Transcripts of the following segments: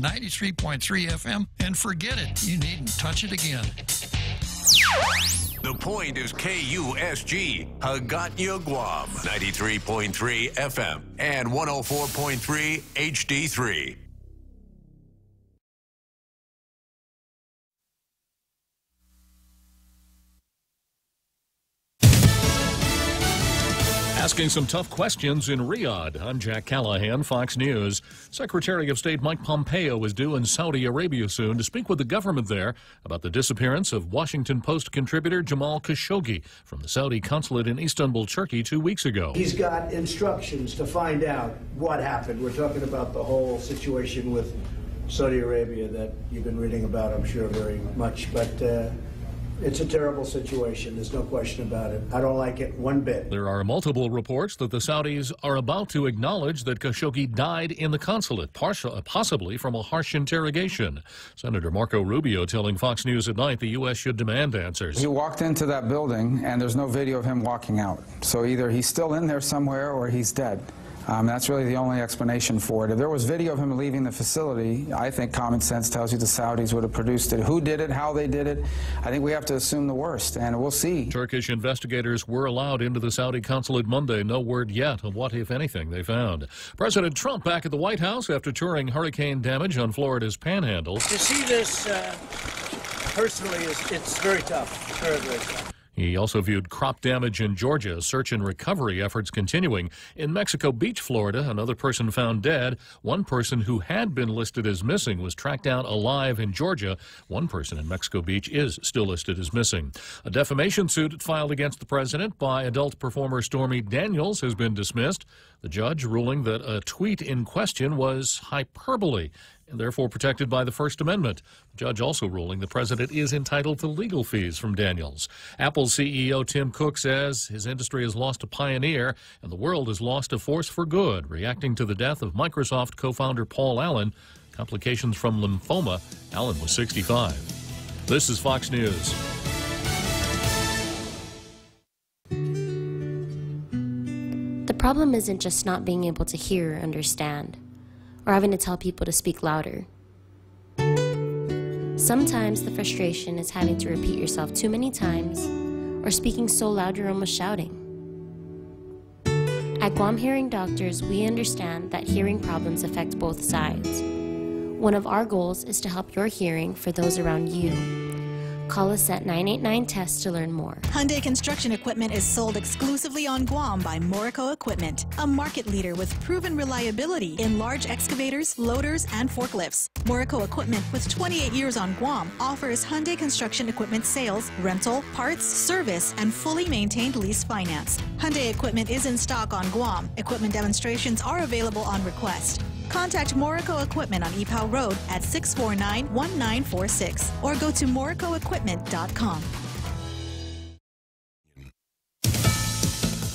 93.3 FM, and forget it. You needn't touch it again. The Point is KUSG, Hagåtña, Guam, 93.3 FM and 104.3 HD3. Asking some tough questions in Riyadh. I'm Jack Callahan, Fox News. Secretary of State Mike Pompeo is due in Saudi Arabia soon to speak with the government there about the disappearance of Washington Post contributor Jamal Khashoggi from the Saudi consulate in Istanbul, Turkey 2 weeks ago. He's got instructions to find out what happened. We're talking about the whole situation with Saudi Arabia that you've been reading about, I'm sure, very much. But it's a terrible situation. There's no question about it. I don't like it one bit. There are multiple reports that the Saudis are about to acknowledge that Khashoggi died in the consulate, possibly from a harsh interrogation. Senator Marco Rubio telling Fox News at Night the U.S. should demand answers. He walked into that building, and there's no video of him walking out. So either he's still in there somewhere or he's dead. That's really the only explanation for it. If there was video of him leaving the facility, I think common sense tells you the Saudis would have produced it. Who did it, how they did it, I think we have to assume the worst, and we'll see. Turkish investigators were allowed into the Saudi consulate Monday. No word yet of what, if anything, they found. President Trump back at the White House after touring hurricane damage on Florida's panhandle. To see this personally, it's very tough, very, very tough. He also viewed crop damage in Georgia, search and recovery efforts continuing. In Mexico Beach, Florida, another person found dead. One person who had been listed as missing was tracked down alive in Georgia. One person in Mexico Beach is still listed as missing. A defamation suit filed against the president by adult performer Stormy Daniels has been dismissed. The judge ruling that a tweet in question was hyperbole and therefore protected by the First Amendment. The judge also ruling the president is entitled to legal fees from Daniels. Apple CEO Tim Cook says his industry has lost a pioneer and the world has lost a force for good, reacting to the death of Microsoft co-founder Paul Allen. Complications from lymphoma. Allen was 65. This is Fox News. The problem isn't just not being able to hear or understand, or having to tell people to speak louder. Sometimes the frustration is having to repeat yourself too many times, or speaking so loud you're almost shouting. At Guam Hearing Doctors, we understand that hearing problems affect both sides. One of our goals is to help your hearing for those around you. Call us at 989-TEST to learn more. Hyundai Construction Equipment is sold exclusively on Guam by Morrico Equipment, a market leader with proven reliability in large excavators, loaders, and forklifts. Morrico Equipment, with 28 years on Guam, offers Hyundai Construction Equipment sales, rental, parts, service, and fully maintained lease finance. Hyundai Equipment is in stock on Guam. Equipment demonstrations are available on request. Contact Morrico Equipment on Ipao Road at 649-1946 or go to morricoequipment.com.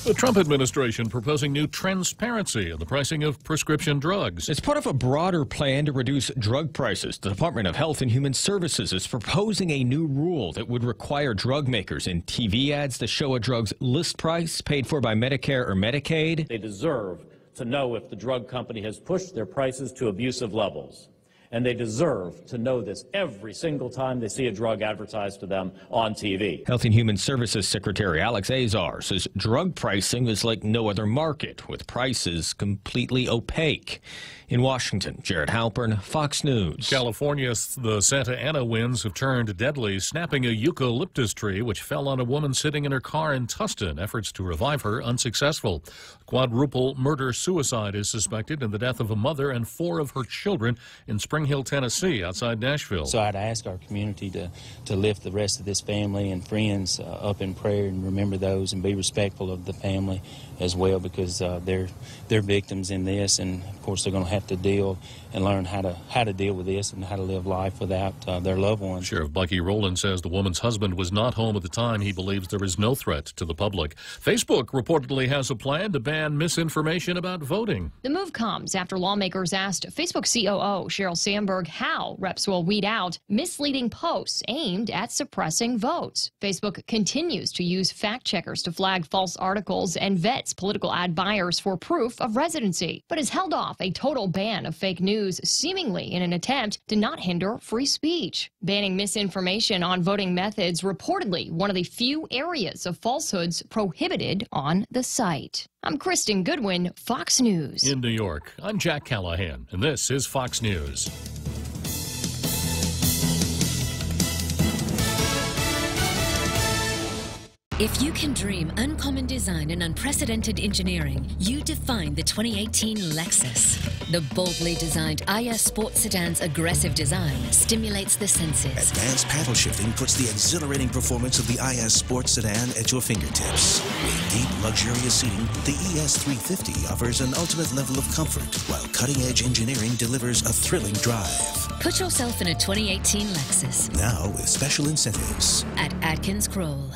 The Trump administration proposing new transparency in the pricing of prescription drugs. As part of a broader plan to reduce drug prices, the Department of Health and Human Services is proposing a new rule that would require drug makers in TV ads to show a drug's list price paid for by Medicare or Medicaid. They deserve to know if the drug company has pushed their prices to abusive levels. And they deserve to know this every single time they see a drug advertised to them on TV. Health and Human Services Secretary Alex Azar says drug pricing is like no other market, with prices completely opaque. In Washington, Jared Halpern, Fox News. California, the Santa Ana winds have turned deadly, snapping a eucalyptus tree which fell on a woman sitting in her car in Tustin. Efforts to revive her unsuccessful. Quadruple murder-suicide is suspected in the death of a mother and 4 of her children in Spring Hill, Tennessee, outside Nashville. So I'd ask our community to lift the rest of this family and friends up in prayer and remember those and be respectful of the family as well, because they're victims in this, and of course they're going to have to deal and learn how to deal with this and how to live life without their loved ones. Sheriff Bucky Rowland says the woman's husband was not home at the time. He believes there is no threat to the public. Facebook reportedly has a plan to ban misinformation about voting. The move comes after lawmakers asked Facebook COO Sheryl Sandberg how reps will weed out misleading posts aimed at suppressing votes. Facebook continues to use fact checkers to flag false articles and vets political ad buyers for proof of residency, but has held off a total ban of fake news, seemingly in an attempt to not hinder free speech. Banning misinformation on voting methods, reportedly one of the few areas of falsehoods prohibited on the site. I'm Kristen Goodwin, Fox News. In New York, I'm Jack Callahan, and this is Fox News. If you can dream uncommon design and unprecedented engineering, you define the 2018 Lexus. The boldly designed IS Sport Sedan's aggressive design stimulates the senses. Advanced paddle shifting puts the exhilarating performance of the IS Sport Sedan at your fingertips. With deep, luxurious seating, the ES350 offers an ultimate level of comfort, while cutting-edge engineering delivers a thrilling drive. Put yourself in a 2018 Lexus. Now with special incentives. At Atkins Kroll.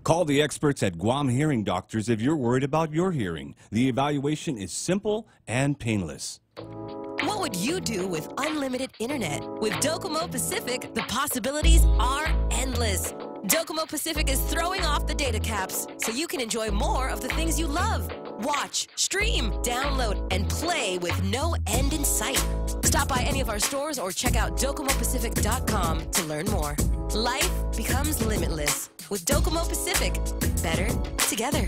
Call the experts at Guam Hearing Doctors if you're worried about your hearing. The evaluation is simple and painless. What would you do with unlimited internet? With Docomo Pacific, the possibilities are endless. Docomo Pacific is throwing off the data caps so you can enjoy more of the things you love. Watch, stream, download, and play with no end in sight. Stop by any of our stores or check out DocomoPacific.com to learn more. Life becomes limitless with Docomo Pacific. Better together.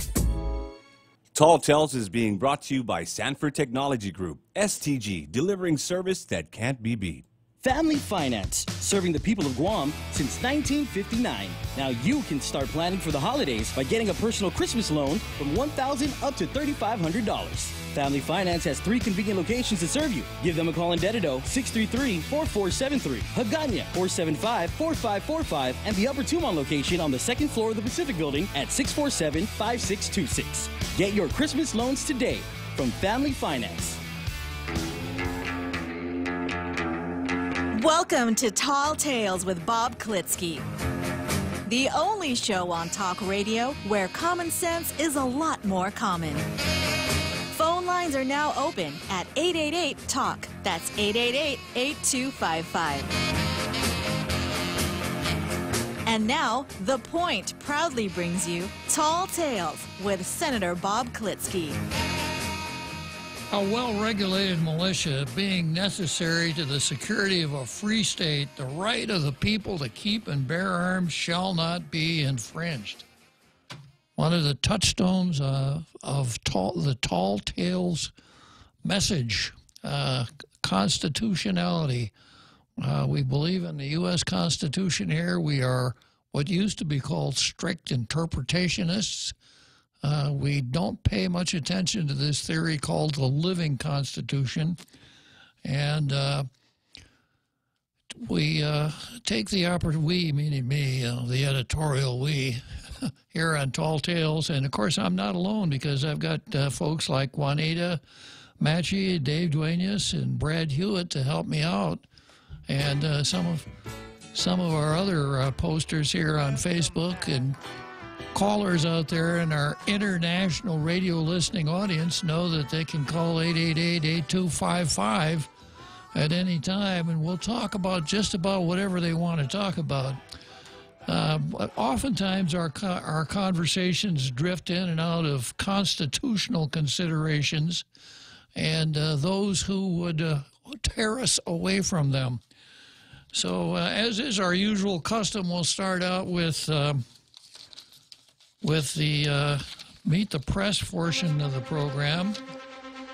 Tall Tales is being brought to you by Sanford Technology Group, STG, delivering service that can't be beat. Family Finance, serving the people of Guam since 1959. Now you can start planning for the holidays by getting a personal Christmas loan from $1,000 up to $3,500. Family Finance has 3 convenient locations to serve you. Give them a call in Dededo, 633-4473, Hagåtña, 475-4545, and the Upper Tumon location on the 2nd floor of the Pacific Building at 647-5626. Get your Christmas loans today from Family Finance. Welcome to Tall Tales with Bob Klitsky, the only show on talk radio where common sense is a lot more common. Phone lines are now open at 888-TALK. That's 888-8255. And now, The Point proudly brings you Tall Tales with Senator Bob Klitsky. A well-regulated militia being necessary to the security of a free state, the right of the people to keep and bear arms shall not be infringed. One of the touchstones of the Tall Tales message, constitutionality. We believe in the U.S. Constitution here. We are what used to be called strict interpretationists. We don't pay much attention to this theory called the living Constitution, and we take the opportunity, we, meaning me, the editorial we, here on Tall Tales, and of course I'm not alone because I've got folks like Juanita Machi, Dave Duenas, and Brad Hewitt to help me out, and some of our other posters here on Facebook, and callers out there in our international radio listening audience know that they can call 888-8255 at any time, and we'll talk about just about whatever they want to talk about. But oftentimes our conversations drift in and out of constitutional considerations and those who would tear us away from them. So as is our usual custom, we'll start out with the Meet the Press portion of the program,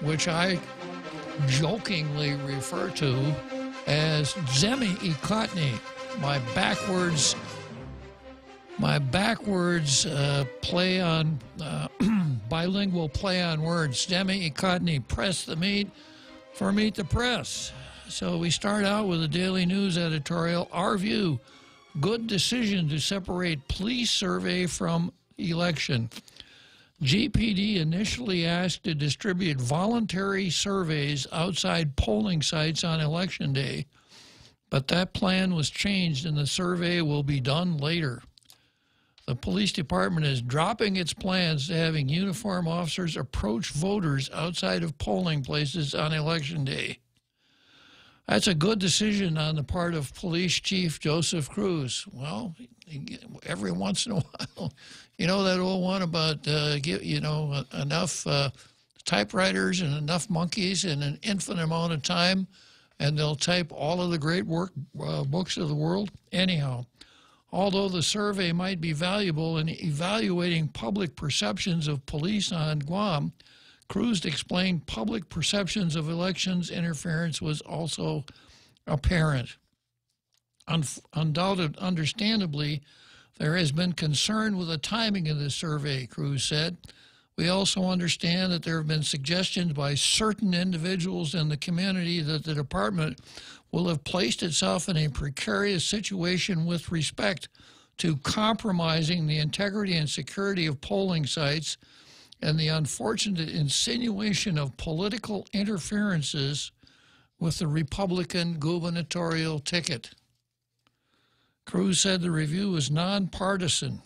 which I jokingly refer to as Zemi Ikotni, my backwards play on, bilingual play on words. Zemi Ikotni, press the meet for Meet the Press. So we start out with a Daily News editorial, Our View, Good Decision to Separate Police Survey from Election. GPD initially asked to distribute voluntary surveys outside polling sites on Election Day, but that plan was changed and the survey will be done later. The police department is dropping its plans to having uniformed officers approach voters outside of polling places on Election Day. That's a good decision on the part of Police Chief Joseph Cruz. Well, every once in a while, you know that old one about, enough typewriters and enough monkeys in an infinite amount of time, and they'll type all of the great books of the world? Anyhow, although the survey might be valuable in evaluating public perceptions of police on Guam, Cruz explained public perceptions of elections interference was also apparent. Understandably, there has been concern with the timing of this survey, Cruz said. We also understand that there have been suggestions by certain individuals in the community that the department will have placed itself in a precarious situation with respect to compromising the integrity and security of polling sites and the unfortunate insinuation of political interferences with the Republican gubernatorial ticket. Cruz said the review was nonpartisan.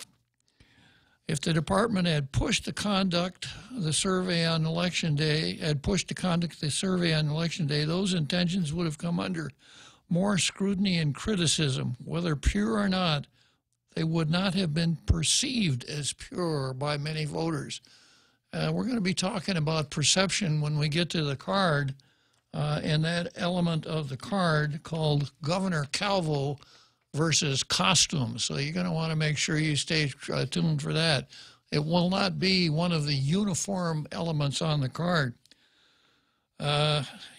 If the department had pushed to conduct the survey on election day, those intentions would have come under more scrutiny and criticism. Whether pure or not, they would not have been perceived as pure by many voters. We're going to be talking about perception when we get to the card, and that element of the card called Governor Calvo versus costume. So you're going to want to make sure you stay tuned for that. It will not be one of the uniform elements on the card.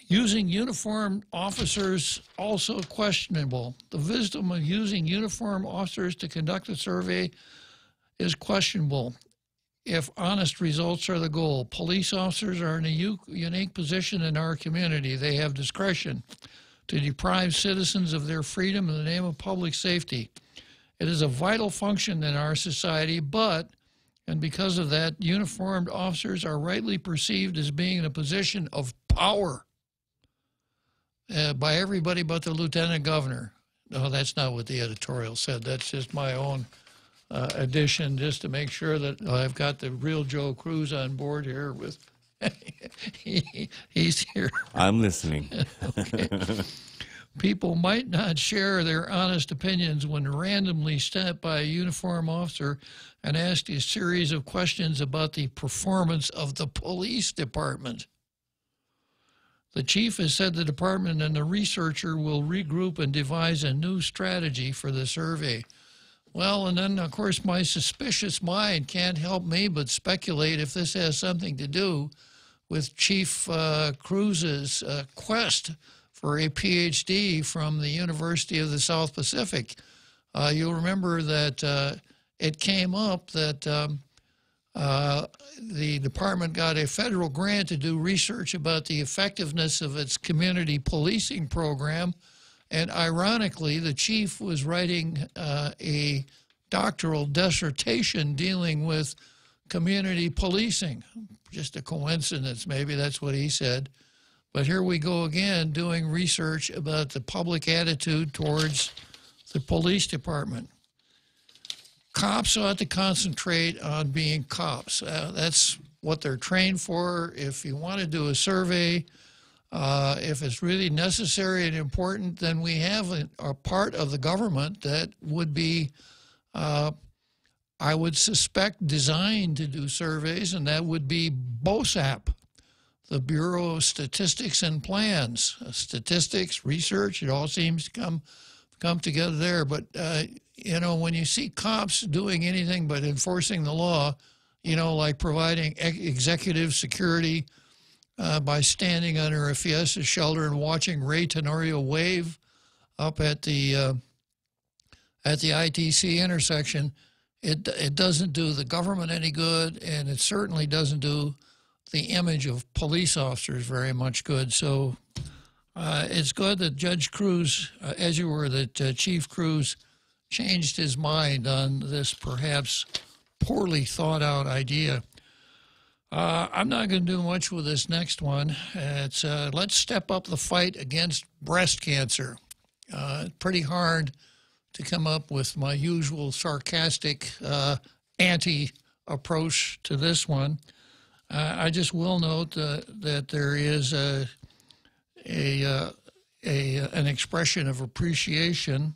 Using uniformed officers also questionable. The wisdom of using uniformed officers to conduct a survey is questionable if honest results are the goal. Police officers are in a unique position in our community. They have discretion to deprive citizens of their freedom in the name of public safety. It is a vital function in our society, and because of that, uniformed officers are rightly perceived as being in a position of power by everybody but the lieutenant governor. No, that's not what the editorial said. That's just my own addition, just to make sure that I've got the real Joe Cruz on board here with he's here. I'm listening. Okay. People might not share their honest opinions when randomly stopped by a uniformed officer and asked a series of questions about the performance of the police department. The chief has said the department and the researcher will regroup and devise a new strategy for the survey. Well, and then, of course, my suspicious mind can't help me but speculate if this has something to do with Chief Cruz's quest for a PhD from the University of the South Pacific. You'll remember that it came up that the department got a federal grant to do research about the effectiveness of its community policing program. And ironically, the chief was writing a doctoral dissertation dealing with community policing. Just a coincidence, maybe that's what he said. But here we go again, doing research about the public attitude towards the police department. Cops ought to concentrate on being cops. That's what they're trained for. If you want to do a survey, if it's really necessary and important, then we have a part of the government that would be, I would suspect, designed to do surveys, and that would be BOSAP, the Bureau of Statistics and Plans. Statistics, research, it all seems to come together there. But, you know, when you see cops doing anything but enforcing the law, you know, like providing executive security, by standing under a Fiesta shelter and watching Ray Tenorio wave up at the ITC intersection, it doesn't do the government any good, and it certainly doesn't do the image of police officers very much good. So it's good that Judge Cruz, that Chief Cruz changed his mind on this perhaps poorly thought out idea. I'm not going to do much with this next one. It's let's step up the fight against breast cancer. Pretty hard to come up with my usual sarcastic anti-approach to this one. I just will note that there is an expression of appreciation.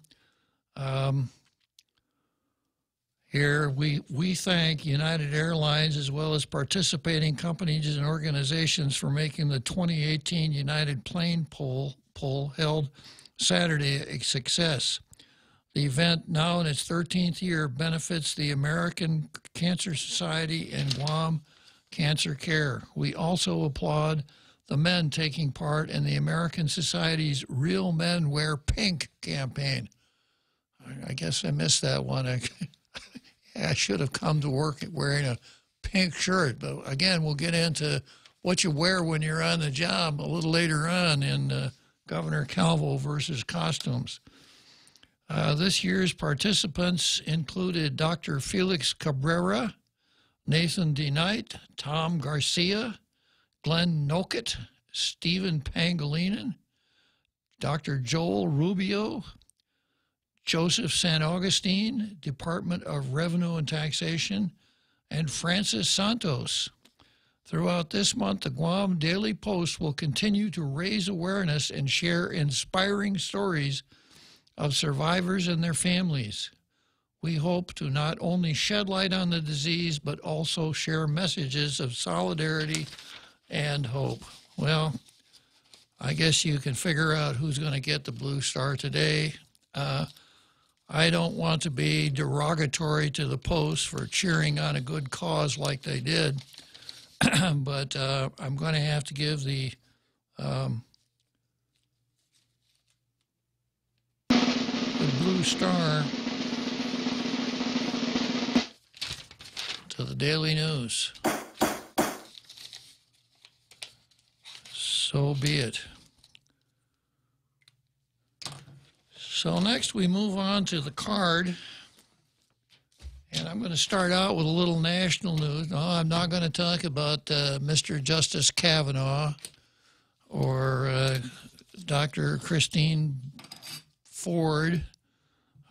Here, we thank United Airlines as well as participating companies and organizations for making the 2018 United Plane poll held Saturday a success. The event, now in its 13th year, benefits the American Cancer Society and Guam Cancer Care. We also applaud the men taking part in the American Society's Real Men Wear Pink campaign. I guess I missed that one. I should have come to work wearing a pink shirt. But again, we'll get into what you wear when you're on the job a little later on in Governor Calvo versus costumes. This year's participants included Dr. Felix Cabrera, Nathan DeKnight, Tom Garcia, Glenn Nokit, Stephen Pangilinan, Dr. Joel Rubio, Joseph San Augustine, Department of Revenue and Taxation, and Francis Santos. Throughout this month, the Guam Daily Post will continue to raise awareness and share inspiring stories of survivors and their families. We hope to not only shed light on the disease, but also share messages of solidarity and hope. Well, I guess you can figure out who's going to get the Blue Star today. I don't want to be derogatory to the Post for cheering on a good cause like they did, but I'm going to have to give the Blue Star to the Daily News. So be it. So next we move on to the card, and I'm going to start out with a little national news. No, I'm not going to talk about Mr. Justice Kavanaugh or Dr. Christine Ford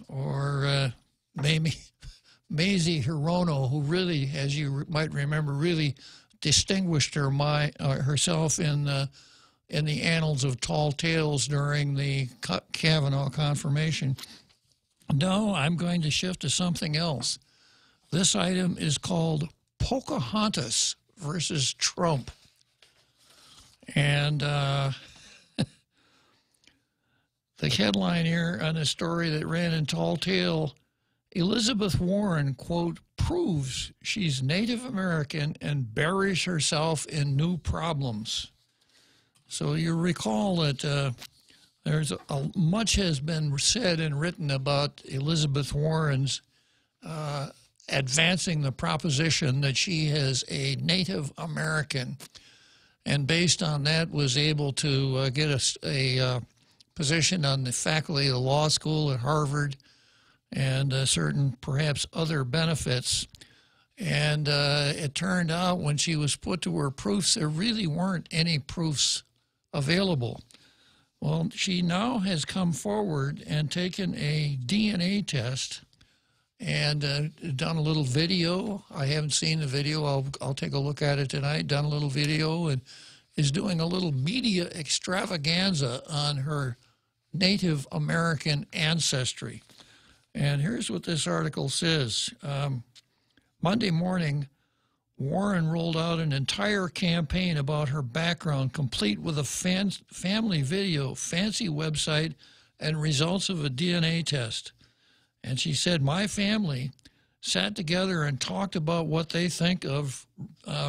or Mazie Hirono, who really, as you might remember, really distinguished herself in the annals of tall tales during the Kavanaugh confirmation. No, I'm going to shift to something else. This item is called Pocahontas versus Trump. And the headline here on a story that ran in Tall Tale, Elizabeth Warren, quote, proves she's Native American and buries herself in new problems. So you recall that much has been said and written about Elizabeth Warren's advancing the proposition that she is a Native American, and based on that was able to get a position on the faculty of the law school at Harvard and certain perhaps other benefits. And it turned out when she was put to her proofs, there really weren't any proofs available. Well, she now has come forward and taken a DNA test and done a little video. I haven't seen the video. I'll take a look at it tonight. Done a little video and is doing a little media extravaganza on her Native American ancestry. And here's what this article says. Monday morning, Warren rolled out an entire campaign about her background, complete with a family video, fancy website, and results of a DNA test. And she said, my family sat together and talked about what they think of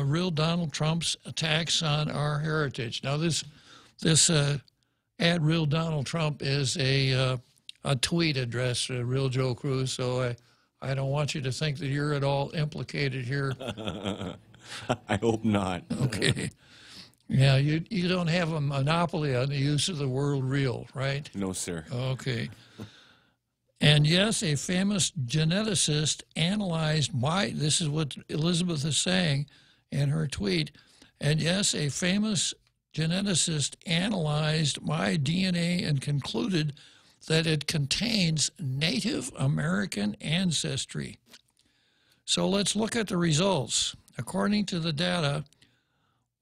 real Donald Trump's attacks on our heritage. Now, this ad real Donald Trump is a tweet addressed to Real Joe Cruz, so I don't want you to think that you're at all implicated here. I hope not. Okay. Yeah, you don't have a monopoly on the use of the word real, right? No, sir. Okay. And yes, a famous geneticist analyzed this is what Elizabeth is saying in her tweet, and yes, a famous geneticist analyzed my DNA and concluded that it contains Native American ancestry. So let's look at the results. According to the data,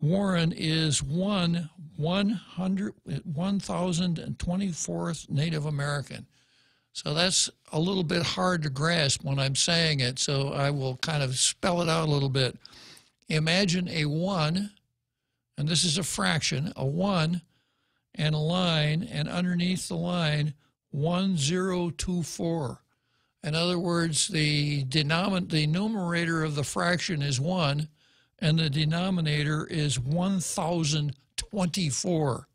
Warren is 1,024th Native American. So that's a little bit hard to grasp when I'm saying it, so I will kind of spell it out a little bit. Imagine a 1, and this is a fraction, a 1 and a line, and underneath the line, 1024. In other words, the numerator of the fraction is 1, and the denominator is 1,024.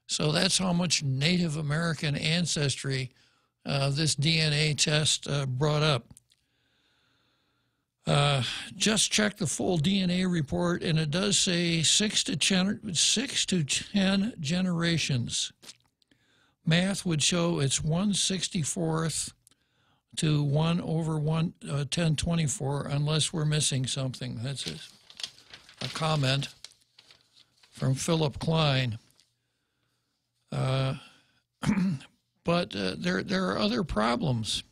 So that's how much Native American ancestry this DNA test brought up. Just check the full DNA report, and it does say 6 to 10 generations. Math would show it's 1/64th to 1/1024, unless we're missing something. That's a comment from Philip Klein. But there are other problems.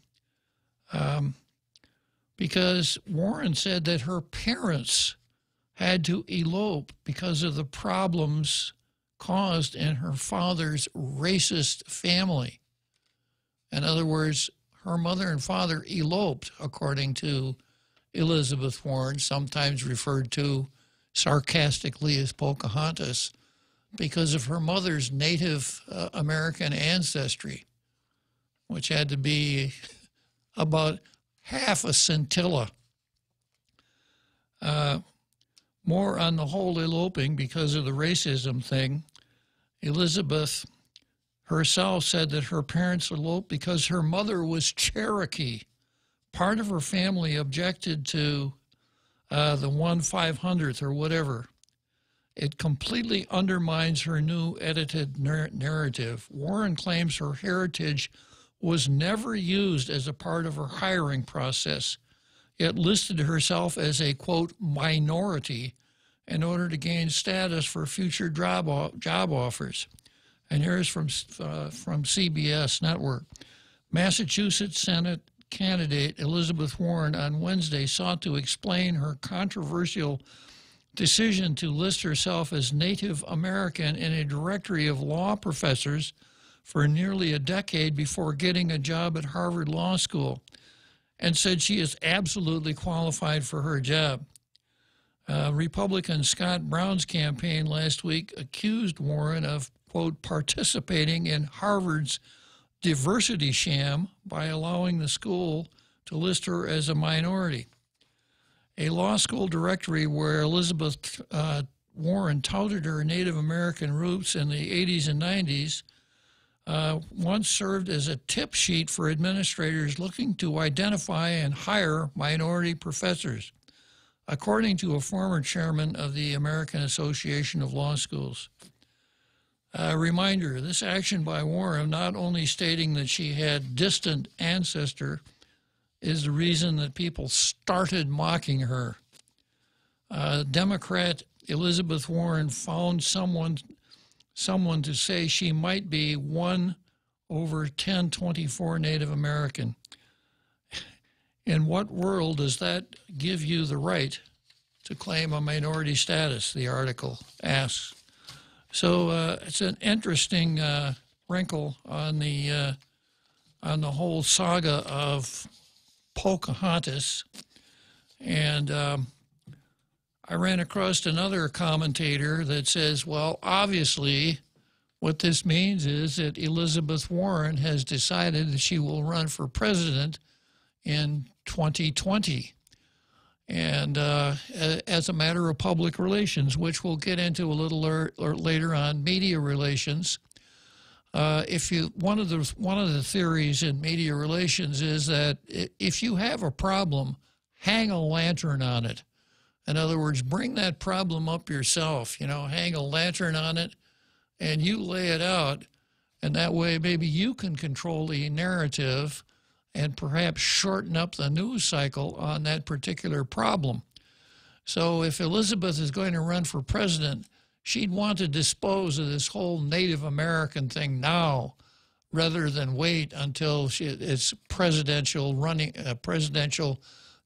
Because Warren said that her parents had to elope because of the problems caused in her father's racist family. In other words, her mother and father eloped, according to Elizabeth Warren, sometimes referred to sarcastically as Pocahontas, because of her mother's Native American ancestry, which had to be about half a scintilla. More on the whole eloping because of the racism thing. Elizabeth herself said that her parents eloped because her mother was Cherokee. Part of her family objected to the 1/500th or whatever. It completely undermines her new edited narrative. Warren claims her heritage was never used as a part of her hiring process, yet listed herself as a, quote, minority in order to gain status for future job offers. And here's from CBS Network. Massachusetts Senate candidate Elizabeth Warren on Wednesday sought to explain her controversial decision to list herself as Native American in a directory of law professors for nearly a decade before getting a job at Harvard Law School, and said she is absolutely qualified for her job. Republican Scott Brown's campaign last week accused Warren of, quote, participating in Harvard's diversity sham by allowing the school to list her as a minority. A law school directory where Elizabeth Warren touted her Native American roots in the 80s and 90s once served as a tip sheet for administrators looking to identify and hire minority professors, according to a former chairman of the American Association of Law Schools. Reminder, this action by Warren, not only stating that she had distant ancestor, is the reason that people started mocking her. Democrat Elizabeth Warren found someone to say she might be 1/1024 Native American. In what world does that give you the right to claim a minority status, the article asks. So it's an interesting wrinkle on the whole saga of Pocahontas. And I ran across another commentator that says, well, obviously what this means is that Elizabeth Warren has decided that she will run for president in 2020. And as a matter of public relations, which we'll get into a little later on, media relations. One of the theories in media relations is that if you have a problem, hang a lantern on it. In other words, bring that problem up yourself, hang a lantern on it and you lay it out, and that way maybe you can control the narrative and perhaps shorten up the news cycle on that particular problem. So if Elizabeth is going to run for president, she'd want to dispose of this whole Native American thing now rather than wait until it's presidential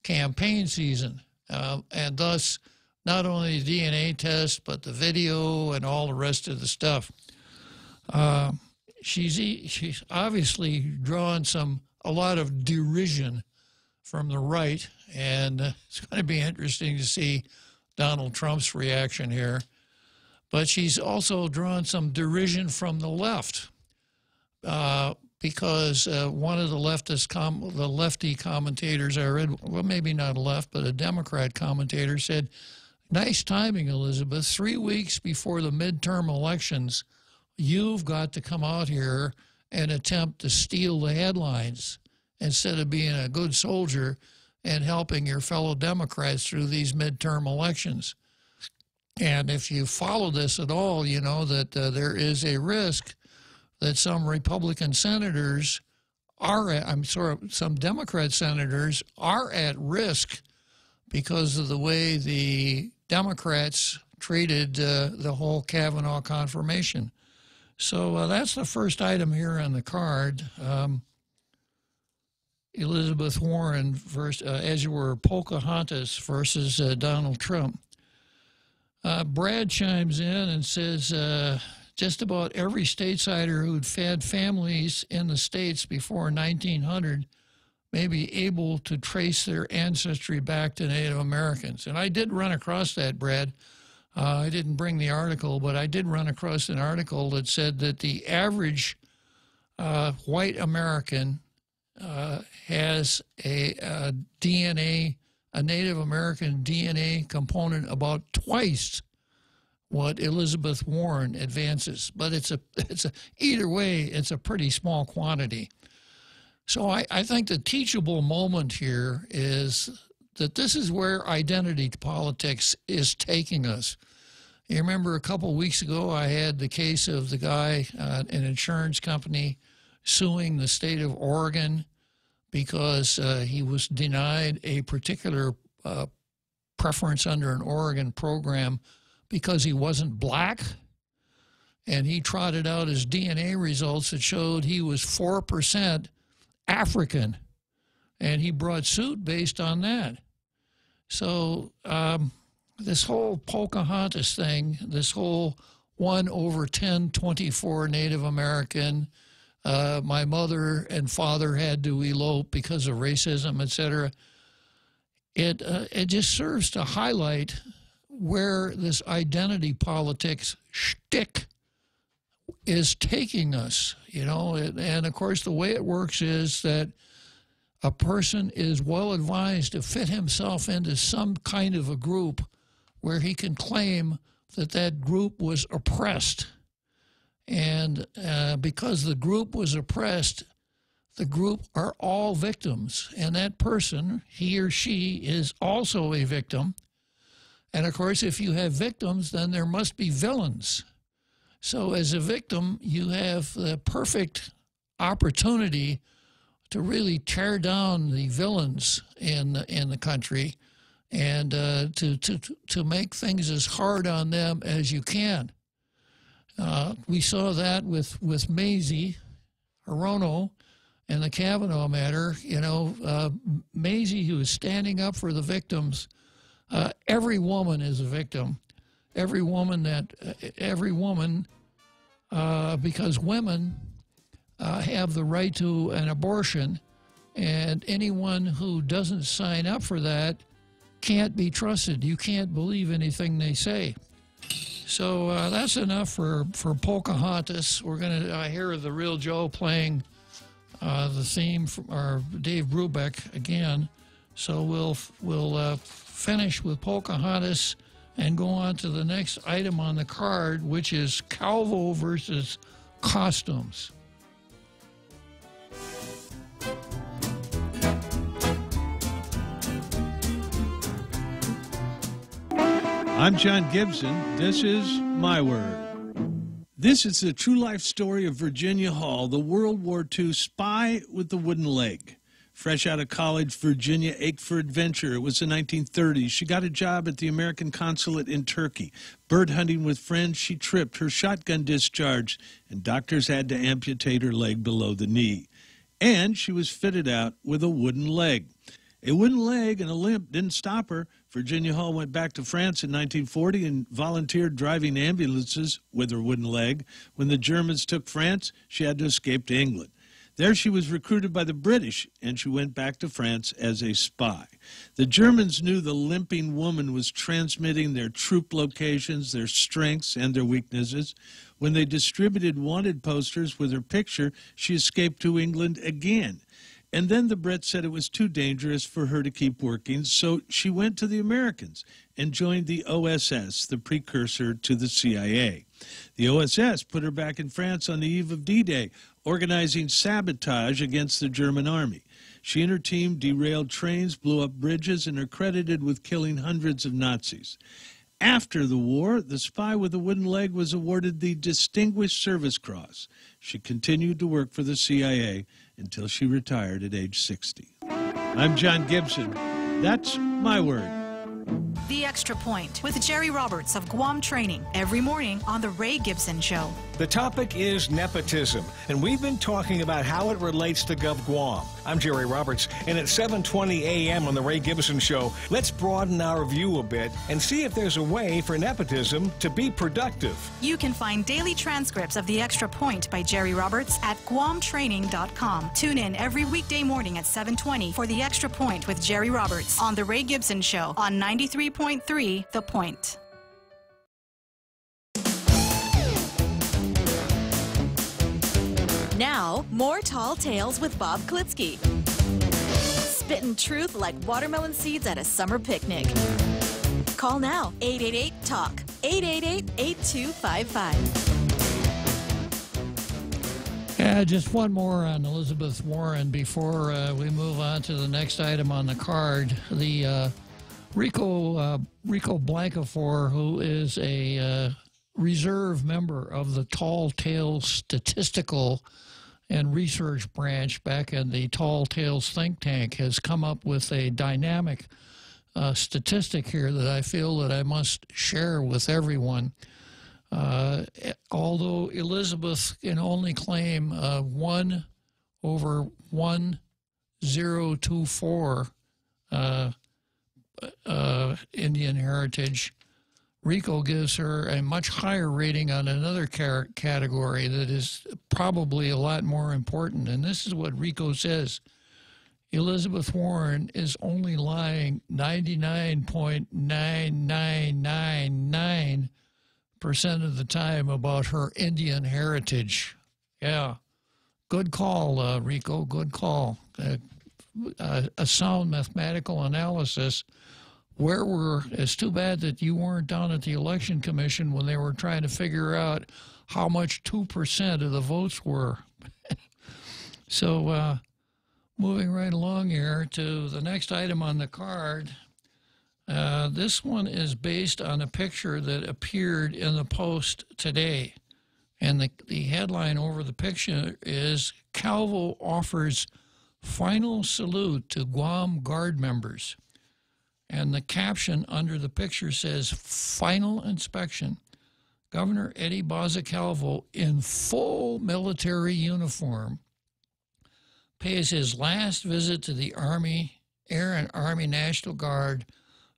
campaign season. And thus not only the DNA test, but the video and all the rest of the stuff. She's obviously drawn a lot of derision from the right, and it's going to be interesting to see Donald Trump's reaction here. But she's also drawn some derision from the left, because one of the lefty commentators I read, well, maybe not a left, but a Democrat commentator said, "Nice timing, Elizabeth. 3 weeks before the midterm elections, you've got to come out here and attempt to steal the headlines instead of being a good soldier and helping your fellow Democrats through these midterm elections." And if you follow this at all, you know that there is a risk that some Republican senators some Democrat senators are at risk because of the way the Democrats treated the whole Kavanaugh confirmation. So that's the first item here on the card. Elizabeth Warren versus, as you were, Pocahontas versus Donald Trump. Brad chimes in and says, just about every statesider who'd fed families in the states before 1900 may be able to trace their ancestry back to Native Americans. And I did run across that, Brad. I didn't bring the article, but I did run across an article that said that the average white American has a Native American DNA component about twice what Elizabeth Warren advances. But either way, it's a pretty small quantity. So I think the teachable moment here is that this is where identity politics is taking us. You remember a couple of weeks ago, I had the case of the guy, an insurance company, suing the state of Oregon because he was denied a particular preference under an Oregon program because he wasn't black. And he trotted out his DNA results that showed he was 4% African. And he brought suit based on that. So this whole Pocahontas thing, this whole 1/1024 Native American, my mother and father had to elope because of racism, etc. It just serves to highlight where this identity politics shtick is taking us, you know. And of course, the way it works is that a person is well advised to fit himself into some kind of a group where he can claim that that group was oppressed. And because the group was oppressed, the group are all victims. And that person, he or she, is also a victim. And of course, if you have victims, then there must be villains. So as a victim, you have the perfect opportunity to really tear down the villains in the country and to make things as hard on them as you can. We saw that with Mazie Hirono and the Kavanaugh matter. You know, Mazie, who is standing up for the victims. Every woman is a victim. Every woman, because women have the right to an abortion, and anyone who doesn't sign up for that can't be trusted. You can't believe anything they say. So that's enough for Pocahontas. We're going to hear the Real Joe playing the theme from Dave Brubeck again. So we'll finish with Pocahontas and go on to the next item on the card, which is Calvo versus costumes. I'm John Gibson. This is My Word. This is the true life story of Virginia Hall, the World War II spy with the wooden leg. Fresh out of college, Virginia ached for adventure. It was the 1930s. She got a job at the American consulate in Turkey. Bird hunting with friends, she tripped. Her shotgun discharged, and doctors had to amputate her leg below the knee. And she was fitted out with a wooden leg. A wooden leg and a limp didn't stop her. Virginia Hall went back to France in 1940 and volunteered driving ambulances with her wooden leg. When the Germans took France, she had to escape to England. There she was recruited by the British, and she went back to France as a spy. The Germans knew the limping woman was transmitting their troop locations, their strengths, and their weaknesses. When they distributed wanted posters with her picture, she escaped to England again. And then the Brits said it was too dangerous for her to keep working, so she went to the Americans and joined the OSS, the precursor to the CIA. The OSS put her back in France on the eve of D-Day, organizing sabotage against the German army. She and her team derailed trains, blew up bridges, and are credited with killing hundreds of Nazis. After the war, the spy with a wooden leg was awarded the Distinguished Service Cross. She continued to work for the CIA until she retired at age 60. I'm John Gibson. That's my word. The Extra Point with Jerry Roberts of Guam Training every morning on The Ray Gibson Show. The topic is nepotism, and we've been talking about how it relates to Gov Guam. I'm Jerry Roberts, and at 7:20 a.m. on The Ray Gibson Show, let's broaden our view a bit and see if there's a way for nepotism to be productive. You can find daily transcripts of The Extra Point by Jerry Roberts at guamtraining.com. Tune in every weekday morning at 7:20 for The Extra Point with Jerry Roberts on The Ray Gibson Show on 93.3 The Point. Now, more Tall Tales with Bob Klitsky. Spitting truth like watermelon seeds at a summer picnic. Call now, 888-TALK, 888-8255. Yeah, just one more on Elizabeth Warren before we move on to the next item on the card. The Rico Blancafor, who is a reserve member of the Tall Tales Statistical and Research Branch back in the Tall Tales think tank, has come up with a dynamic statistic here that I feel that I must share with everyone. Although Elizabeth can only claim 1/1024 Indian heritage, Rico gives her a much higher rating on another category that is probably a lot more important. And this is what Rico says. Elizabeth Warren is only lying 99.9999% of the time about her Indian heritage. Yeah. Good call, Rico. Good call. A sound mathematical analysis. It's too bad that you weren't down at the Election Commission when they were trying to figure out how much 2% of the votes were. So moving right along here to the next item on the card. This one is based on a picture that appeared in the Post today. And the headline over the picture is, Calvo offers final salute to Guam Guard members. And the caption under the picture says, final inspection. Governor Eddie Baza Calvo, in full military uniform, pays his last visit to the Army, Air and Army National Guard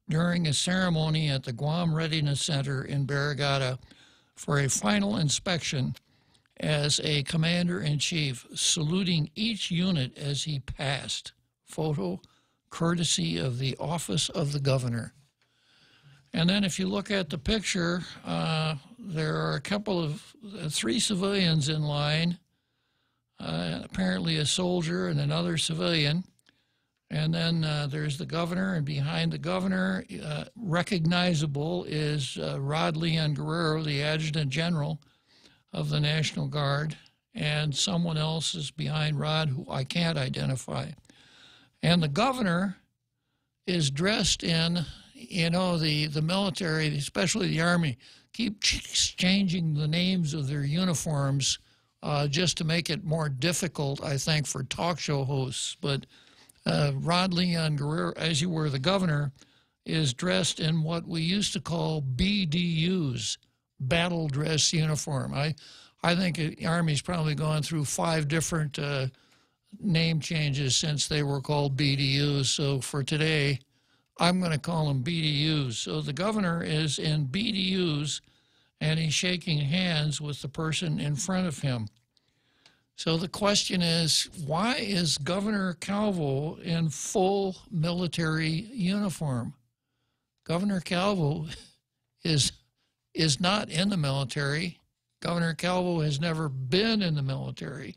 during a ceremony at the Guam Readiness Center in Barrigada for a final inspection as a commander-in-chief, saluting each unit as he passed. Photo courtesy of the Office of the Governor. And then if you look at the picture, there are three civilians in line, apparently a soldier and another civilian. And then there's the governor, and behind the governor, recognizable, is Rod Leon Guerrero, the Adjutant General of the National Guard, and someone else is behind Rod who I can't identify. And the governor is dressed in, the military, especially the Army, keep changing the names of their uniforms just to make it more difficult, I think, for talk show hosts. But Rod Leon Guerrero, as you were the governor, is dressed in what we used to call BDUs, battle dress uniform. I think the Army's probably gone through 5 different name changes since they were called BDUs. So for today, I'm going to call them BDUs. So the governor is in BDUs, and he's shaking hands with the person in front of him. So the question is, why is Governor Calvo in full military uniform? Governor Calvo is not in the military. Governor Calvo has never been in the military.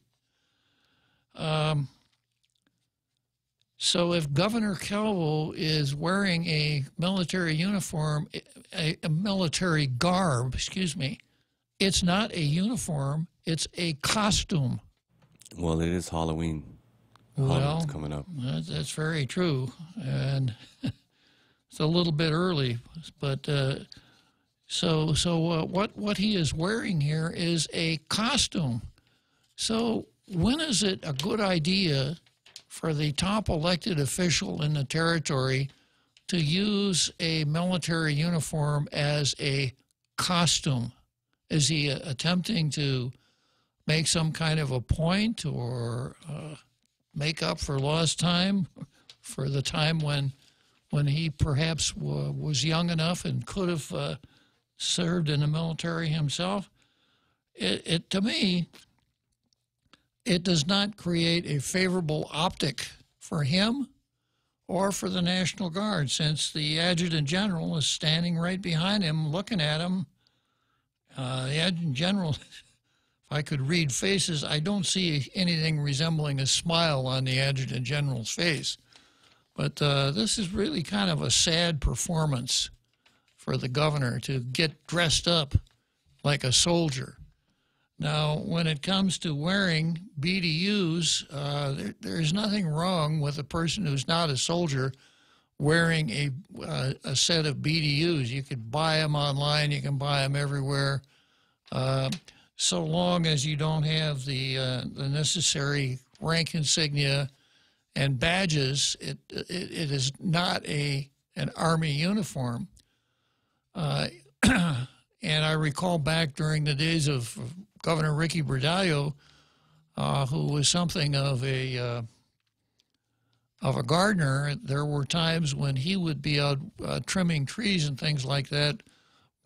So if Governor Calvo is wearing a military uniform, a military garb, excuse me, it's not a uniform, it's a costume. Well, it is Halloween. Well, Halloween's coming up. That's very true. And it's a little bit early, but what he is wearing here is a costume. So when is it a good idea for the top elected official in the territory to use a military uniform as a costume? Is he attempting to make some kind of a point or make up for lost time, for the time when he perhaps was young enough and could have served in the military himself? To me, it does not create a favorable optic for him or for the National Guard, since the Adjutant General is standing right behind him looking at him. The Adjutant General, if I could read faces, I don't see anything resembling a smile on the Adjutant General's face. But this is really kind of a sad performance for the governor to get dressed up like a soldier. Now, when it comes to wearing BDUs, there's nothing wrong with a person who's not a soldier wearing a set of BDUs. You could buy them online. You can buy them everywhere. So long as you don't have the necessary rank insignia and badges, it is not an Army uniform. And I recall back during the days of Governor Ricky Bradallo, who was something of a gardener. There were times when he would be out trimming trees and things like that,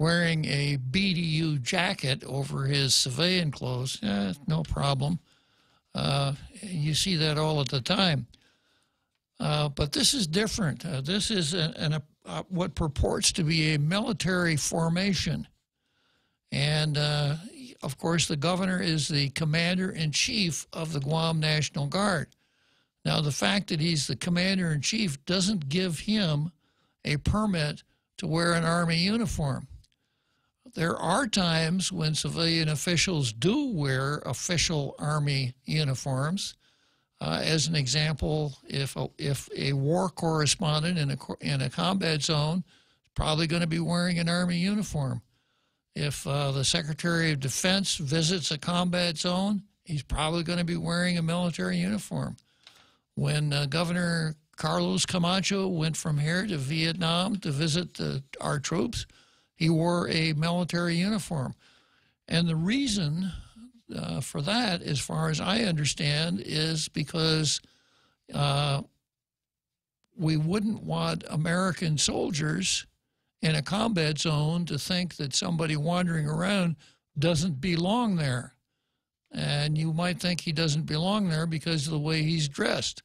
wearing a BDU jacket over his civilian clothes. No problem. You see that all at the time. But this is different. This is what purports to be a military formation. And, of course, the governor is the commander-in-chief of the Guam National Guard. Now, the fact that he's the commander-in-chief doesn't give him a permit to wear an Army uniform. There are times when civilian officials do wear official Army uniforms. As an example, if a war correspondent in a combat zone is probably going to be wearing an Army uniform. If the Secretary of Defense visits a combat zone, he's probably going to be wearing a military uniform. When Governor Carlos Camacho went from here to Vietnam to visit our troops, he wore a military uniform. And the reason for that, as far as I understand, is because we wouldn't want American soldiers in a combat zone to think that somebody wandering around doesn't belong there. And you might think he doesn't belong there because of the way he's dressed.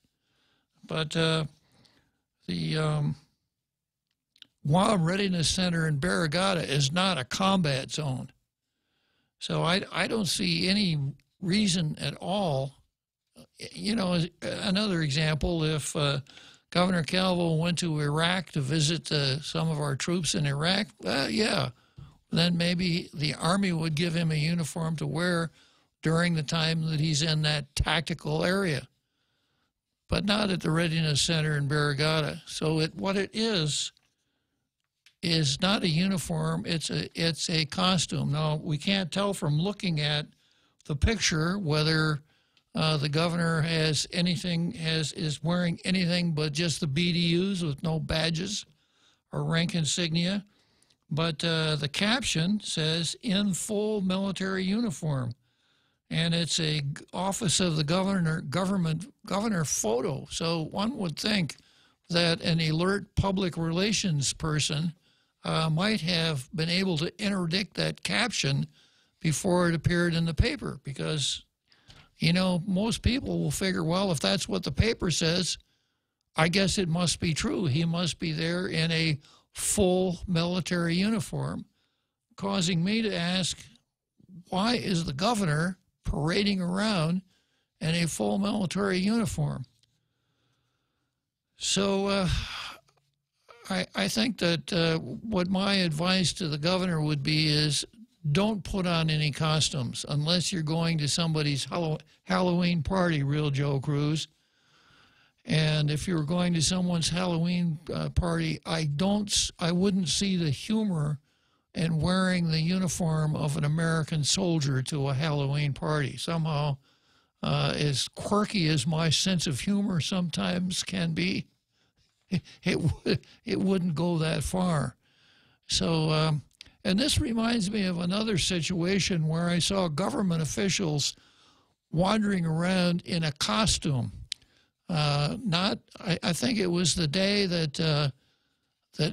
But the Guam Readiness Center in Barrigada is not a combat zone. So I don't see any reason at all. You know, another example, if Governor Calvo went to Iraq to visit some of our troops in Iraq, yeah, then maybe the Army would give him a uniform to wear during the time that he's in that tactical area, but not at the Readiness Center in Barrigada. So what it is not a uniform, it's a costume. Now, we can't tell from looking at the picture whether the governor is wearing anything but just the BDUs with no badges or rank insignia. But the caption says, "in full military uniform." and it's a office of the governor photo. So one would think that an alert public relations person might have been able to interdict that caption before it appeared in the paper, because, you know, most people will figure, well, if that's what the paper says, I guess it must be true. He must be there in a full military uniform, causing me to ask, why is the governor parading around in a full military uniform? So I think that what my advice to the governor would be is, don't put on any costumes unless you're going to somebody's Halloween party, Real Joe Cruz. And if you're going to someone's Halloween party, I wouldn't see the humor in wearing the uniform of an American soldier to a Halloween party. Somehow, as quirky as my sense of humor sometimes can be, it wouldn't go that far. So, and this reminds me of another situation where I saw government officials wandering around in a costume. I think it was the day that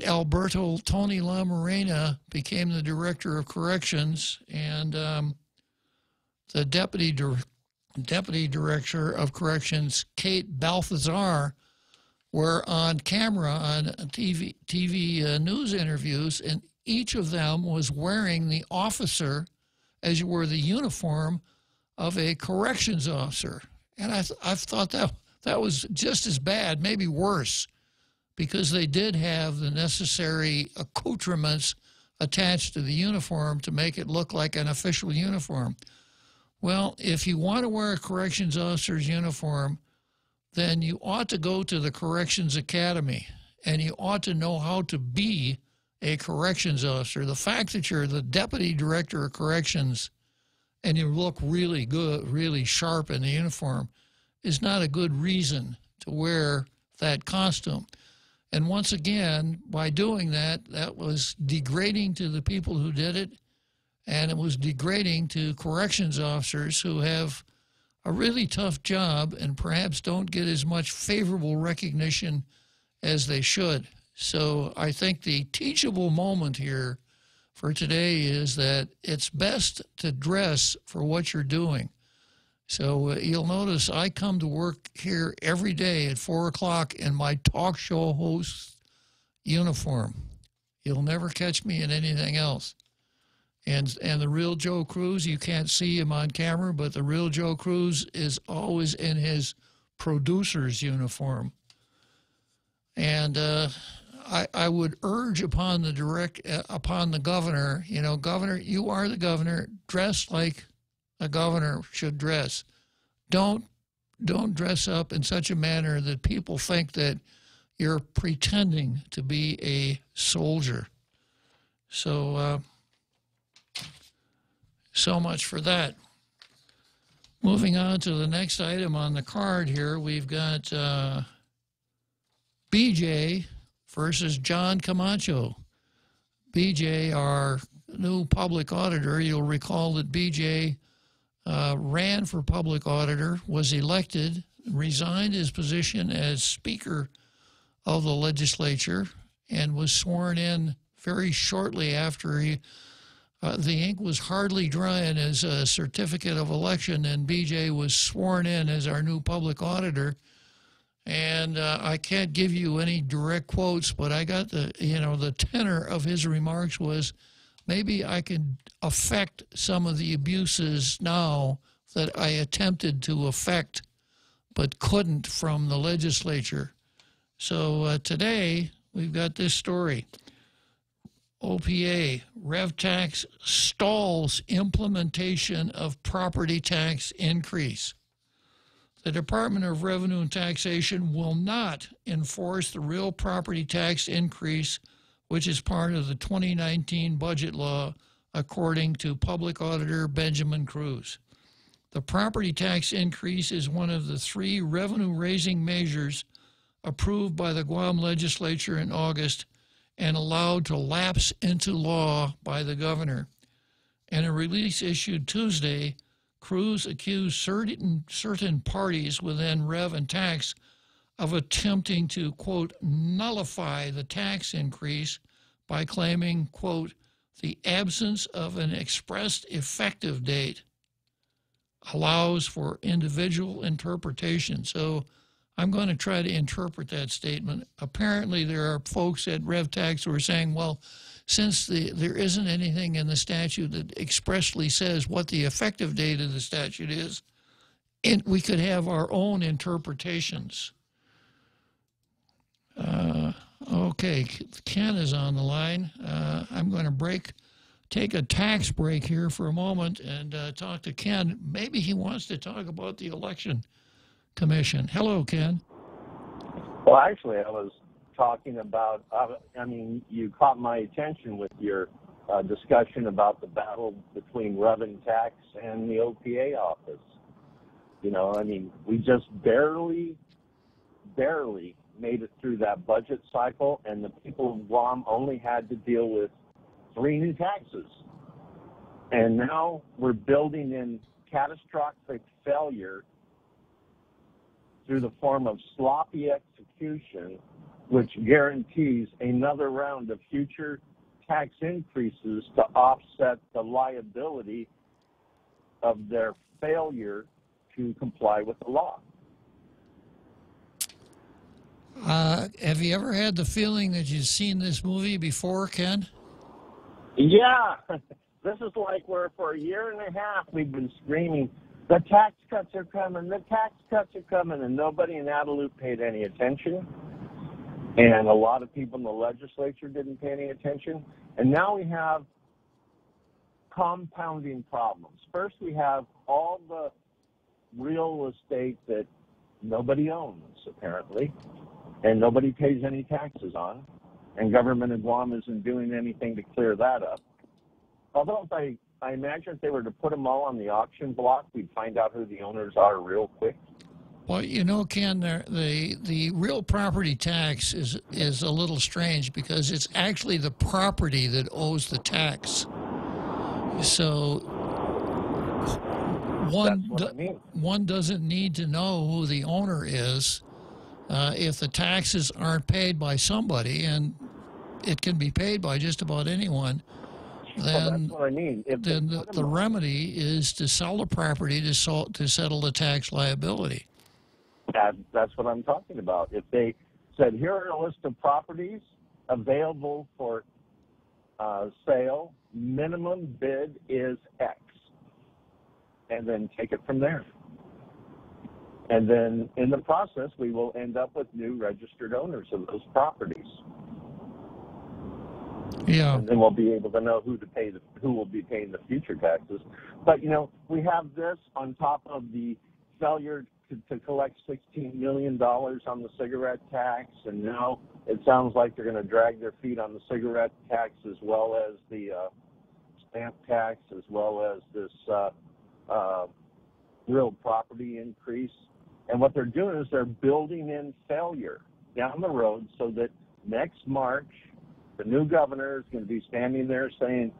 Alberto Tony La Morena became the director of corrections, and the deputy director of corrections, Kate Balthazar, were on camera on TV news interviews, and each of them was wearing the officer, as you were, the uniform of a corrections officer. And I thought that was just as bad, maybe worse, because they did have the necessary accoutrements attached to the uniform to make it look like an official uniform. Well, if you want to wear a corrections officer's uniform, then you ought to go to the Corrections Academy, and you ought to know how to be a corrections officer. The fact that you're the deputy director of corrections and you look really good, really sharp in the uniform, is not a good reason to wear that costume. And once again, by doing that, that was degrading to the people who did it, and it was degrading to corrections officers who have a really tough job and perhaps don't get as much favorable recognition as they should. So I think the teachable moment here for today is that it's best to dress for what you're doing. So you'll notice I come to work here every day at 4 o'clock in my talk show host uniform. You'll never catch me in anything else. And the Real Joe Cruz, you can't see him on camera, but the Real Joe Cruz is always in his producer's uniform. And I would urge upon the governor, you know, Governor, you are the governor, dress like a governor should dress. Don't dress up in such a manner that people think that you're pretending to be a soldier. So, so much for that. Moving on to the next item on the card here, we've got BJ versus John Camacho. BJ, our new public auditor, you'll recall that BJ ran for public auditor, was elected, resigned his position as Speaker of the legislature, and was sworn in very shortly after he, the ink was hardly dry in his certificate of election, and BJ was sworn in as our new public auditor. And I can't give you any direct quotes, but I got the tenor of his remarks was, maybe I could affect some of the abuses now that I attempted to affect but couldn't from the legislature. So today we've got this story. OPA, Rev Tax stalls implementation of property tax increase. The Department of Revenue and Taxation will not enforce the real property tax increase, which is part of the 2019 budget law, according to Public Auditor Benjamin Cruz. The property tax increase is one of the 3 revenue-raising measures approved by the Guam legislature in August and allowed to lapse into law by the governor. In a release issued Tuesday, Cruz accused certain parties within Rev and Tax of attempting to, quote, nullify the tax increase by claiming, quote, the absence of an expressed effective date allows for individual interpretation. So I'm going to try to interpret that statement. Apparently there are folks at RevTax who are saying, well, since there isn't anything in the statute that expressly says what the effective date of the statute is, we could have our own interpretations. Okay, Ken is on the line. I'm going to take a tax break here for a moment and talk to Ken. Maybe he wants to talk about the Election Commission. Hello, Ken. Well, actually, I was talking about, you caught my attention with your discussion about the battle between Rev and Tax and the OPA office. We just barely made it through that budget cycle, and the people of Guam only had to deal with 3 new taxes. And now we're building in catastrophic failure through the form of sloppy execution, which guarantees another round of future tax increases to offset the liability of their failure to comply with the law. Have you ever had the feeling that you've seen this movie before, Ken? Yeah. This is like where for a year and a half we've been screaming, the tax cuts are coming, the tax cuts are coming, and nobody in Adelup paid any attention. And a lot of people in the legislature didn't pay any attention. And now we have compounding problems. First, we have all the real estate that nobody owns, apparently, and nobody pays any taxes on, and government in Guam isn't doing anything to clear that up. Although I imagine if they were to put them all on the auction block, we'd find out who the owners are real quick. Well, Ken, the real property tax is a little strange because it's actually the property that owes the tax. So one doesn't need to know who the owner is if the taxes aren't paid by somebody, and it can be paid by just about anyone. Then, that's what I mean. Then the remedy is to sell the property to settle the tax liability. That's what I'm talking about. If they said, here are a list of properties available for sale, minimum bid is X, and then take it from there. And then in the process, we will end up with new registered owners of those properties. Yeah. And then we'll be able to know who will be paying the future taxes. But, we have this on top of the failure to collect $16 million on the cigarette tax, and now it sounds like they're going to drag their feet on the cigarette tax as well as the stamp tax, as well as this real property increase. And what they're doing is they're building in failure down the road so that next March, the new governor is going to be standing there saying,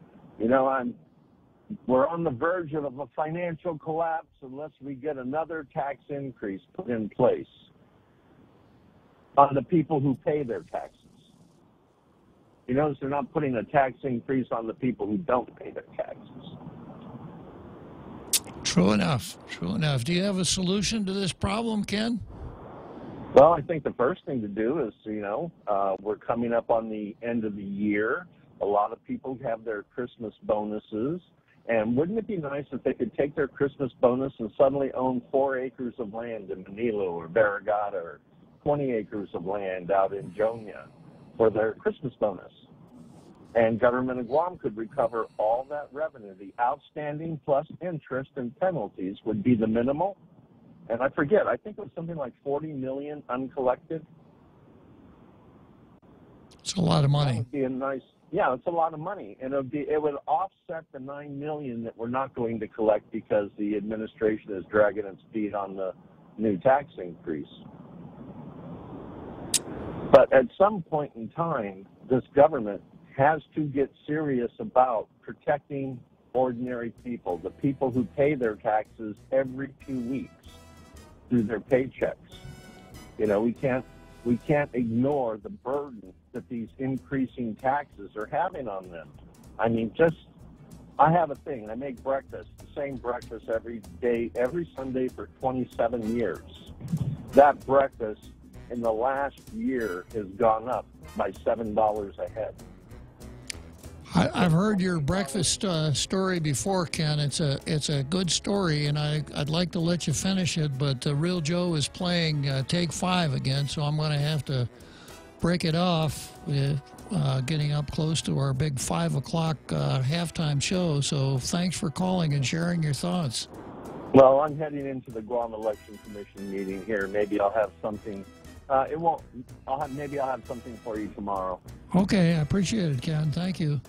we're on the verge of a financial collapse unless we get another tax increase put in place on the people who pay their taxes. You notice they're not putting a tax increase on the people who don't pay their taxes. True enough. True enough. Do you have a solution to this problem, Ken? Well, I think the first thing to do is, we're coming up on the end of the year. A lot of people have their Christmas bonuses. And wouldn't it be nice if they could take their Christmas bonus and suddenly own 4 acres of land in Manilo or Barragata, or 20 acres of land out in Jonia for their Christmas bonus? And government of Guam could recover all that revenue. The outstanding plus interest and penalties would be the minimal. And I forget, I think it was something like 40 million uncollected. It's a lot of money. That would be a nice, it's a lot of money. And it would offset the $9 million that we're not going to collect because the administration is dragging its feet on the new tax increase. But at some point in time, this government has to get serious about protecting ordinary people, the people who pay their taxes every 2 weeks through their paychecks. You know, we can't ignore the burden that these increasing taxes are having on them. I mean, I have a thing. I make breakfast, the same breakfast every day, every Sunday for 27 years. That breakfast in the last year has gone up by $7 a head. I've heard your breakfast story before, Ken. It's a good story, and I'd like to let you finish it, but Real Joe is playing Take 5 again, so I'm going to have to break it off. Getting up close to our big 5 o'clock halftime show, so thanks for calling and sharing your thoughts. Well, I'm heading into the Guam Election Commission meeting here. Maybe I'll have something. Maybe I'll have something for you tomorrow. Okay, I appreciate it, Ken. Thank you.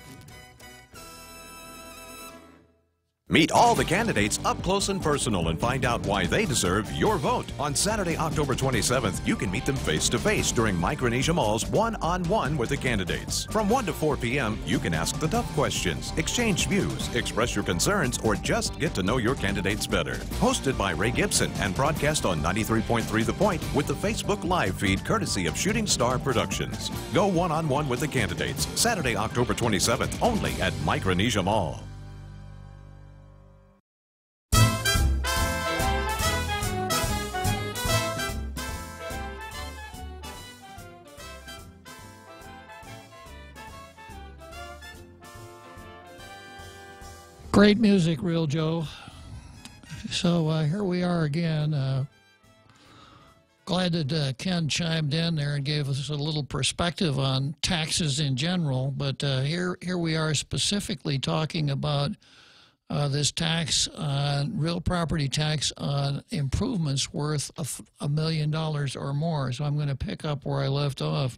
Meet all the candidates up close and personal and find out why they deserve your vote. On Saturday, October 27th, you can meet them face-to-face during Micronesia Mall's one-on-one with the candidates. From 1 to 4 p.m., you can ask the tough questions, exchange views, express your concerns, or just get to know your candidates better. Hosted by Ray Gibson and broadcast on 93.3 The Point with the Facebook Live feed courtesy of Shooting Star Productions. Go one-on-one with the candidates, Saturday, October 27th, only at Micronesia Mall. Great music, Real Joe. So here we are again. Glad that Ken chimed in there and gave us a little perspective on taxes in general. But here we are specifically talking about this tax on real property tax on improvements worth $1 million or more. So I'm going to pick up where I left off.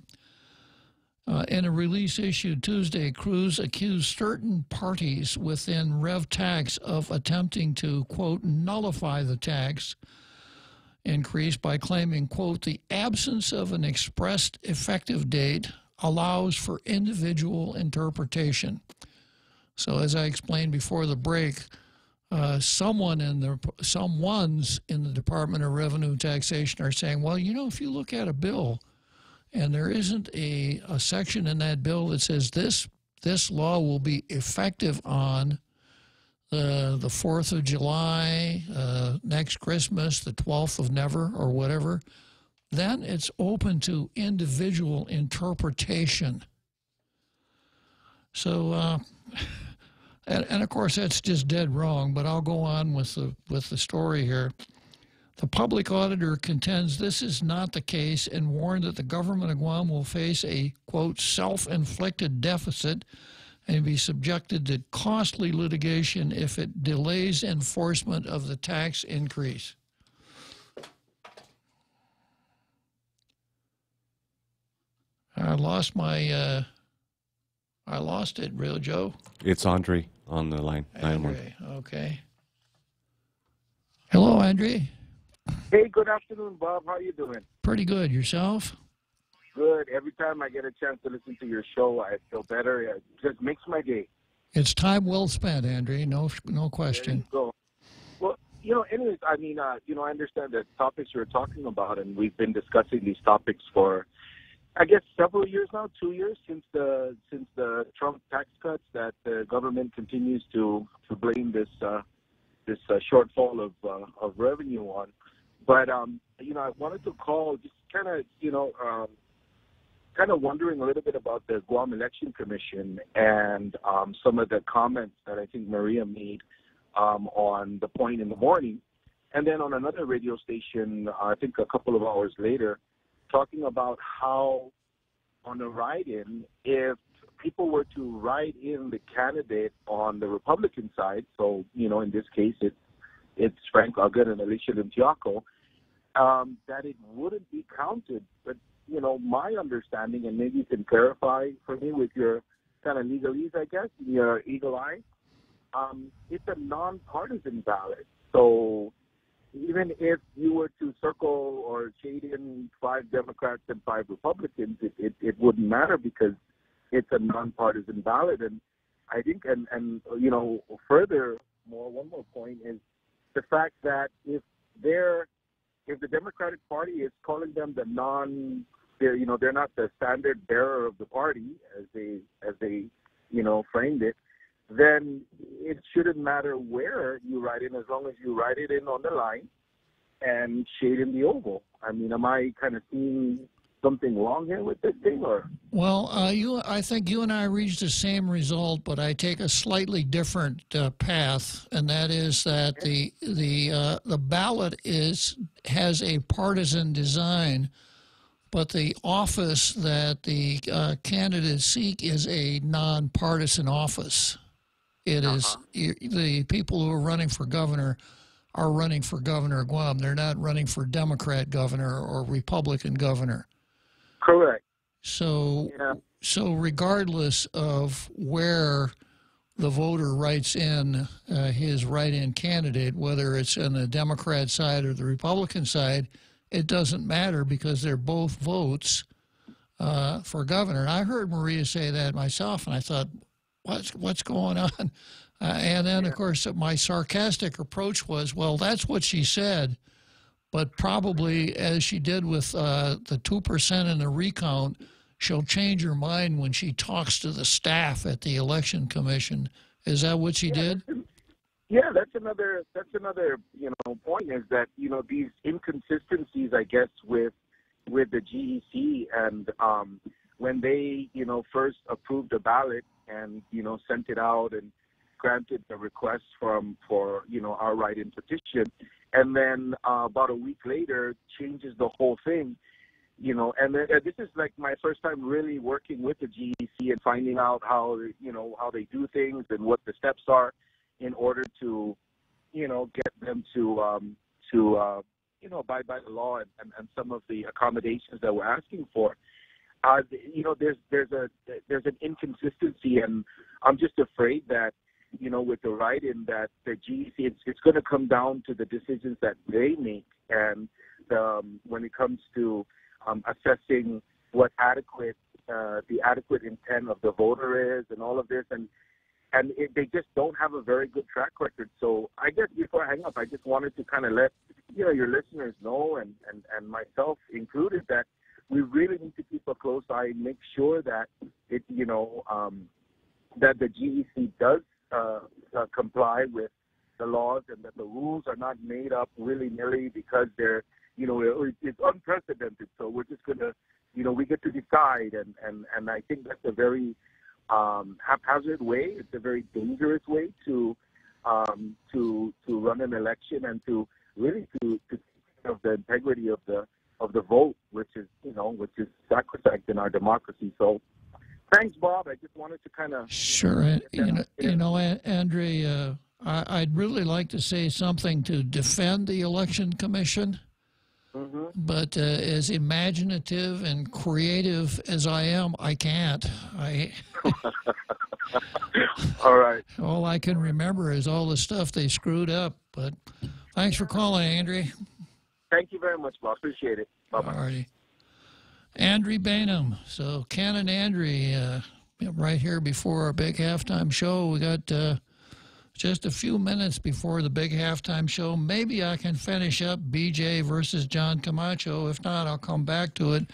In a release issued Tuesday, Cruz accused certain parties within RevTax of attempting to, quote, nullify the tax increase by claiming, quote, the absence of an expressed effective date allows for individual interpretation. So as I explained before the break, someone's in the Department of Revenue and Taxation are saying, well, you know, if you look at a bill, and there isn't a section in that bill that says this law will be effective on the 4th of July, next Christmas, the 12th of never, or whatever, then it's open to individual interpretation. So, and of course that's just dead wrong, but I'll go on with the story here. The public auditor contends this is not the case and warned that the government of Guam will face a, quote, self-inflicted deficit and be subjected to costly litigation if it delays enforcement of the tax increase. I lost it, Real Joe. It's Andre on the line. Andre, okay. Hello, Andre. Hey, good afternoon, Bob. How are you doing? Pretty good. Yourself? Good. Every time I get a chance to listen to your show, I feel better. It just makes my day. It's time well spent, Andre. No question. There you go. Well, anyways, I mean, I understand the topics you're talking about, and we've been discussing these topics for, I guess, several years now, 2 years since the Trump tax cuts that the government continues to blame this shortfall of revenue on. But I wanted to call just kind of wondering a little bit about the Guam Election Commission and some of the comments that I think Maria made on The Point in the morning, and then on another radio station, I think a couple of hours later, talking about how on a write-in, if people were to write in the candidate on the Republican side, so, in this case, it's Frank Agut and Alicia Limtiaco, that it wouldn't be counted. But, my understanding, and maybe you can clarify for me with your kind of legalese, I guess, your eagle eye, it's a nonpartisan ballot. So even if you were to circle or shade in 5 Democrats and 5 Republicans, it wouldn't matter because it's a nonpartisan ballot. And I think, and you know, furthermore, one more point is the fact that if the Democratic Party is calling them they're not the standard bearer of the party as they framed it, then it shouldn't matter where you write in as long as you write it in on the line and shade in the oval. I mean, am I kind of seeing something wrong here with this thing, or? Well, I think you and I reached the same result, but I take a slightly different path, and that is that the ballot has a partisan design, but the office that the candidates seek is a nonpartisan office. It is the people who are running for governor are running for governor of Guam. They're not running for Democrat governor or Republican governor. Correct. So regardless of where the voter writes in his write-in candidate, whether it's on the Democrat side or the Republican side, it doesn't matter because they're both votes for governor. And I heard Maria say that myself, and I thought, what's going on? And then, of course, my sarcastic approach was, well, that's what she said. But probably, as she did with the 2% in the recount, she'll change her mind when she talks to the staff at the Election Commission. Is that what she did? Yeah, that's another point is that these inconsistencies, I guess, with the GEC and when they first approved the ballot and sent it out and granted the request for our write-in petition. And then about a week later, changes the whole thing, And this is like my first time really working with the GEC and finding out how they do things and what the steps are in order to, get them to abide by the law and some of the accommodations that we're asking for. There's an inconsistency, and I'm just afraid that with the write-in that the GEC, it's going to come down to the decisions that they make, and when it comes to assessing what the adequate intent of the voter is, and all of this, and they just don't have a very good track record. So I guess before I hang up, I just wanted to kind of let your listeners know, and myself included, that we really need to keep a close eye and make sure that it that the GEC does comply with the laws, and that the rules are not made up willy-nilly because they're, it's unprecedented. So we're just going to, we get to decide. And I think that's a very haphazard way. It's a very dangerous way to run an election and to really to take care of the integrity of the vote, which is sacrosanct in our democracy. So thanks, Bob. I just wanted to kind of... Sure. Andre, I'd really like to say something to defend the Election Commission, but as imaginative and creative as I am, I can't. All right. All I can remember is all the stuff they screwed up. But thanks for calling, Andre. Thank you very much, Bob. Appreciate it. Bye-bye. All righty. Andre Bainham. So Ken and Andre, right here before our big halftime show. We got just a few minutes before the big halftime show. Maybe I can finish up BJ versus John Camacho. If not, I'll come back to it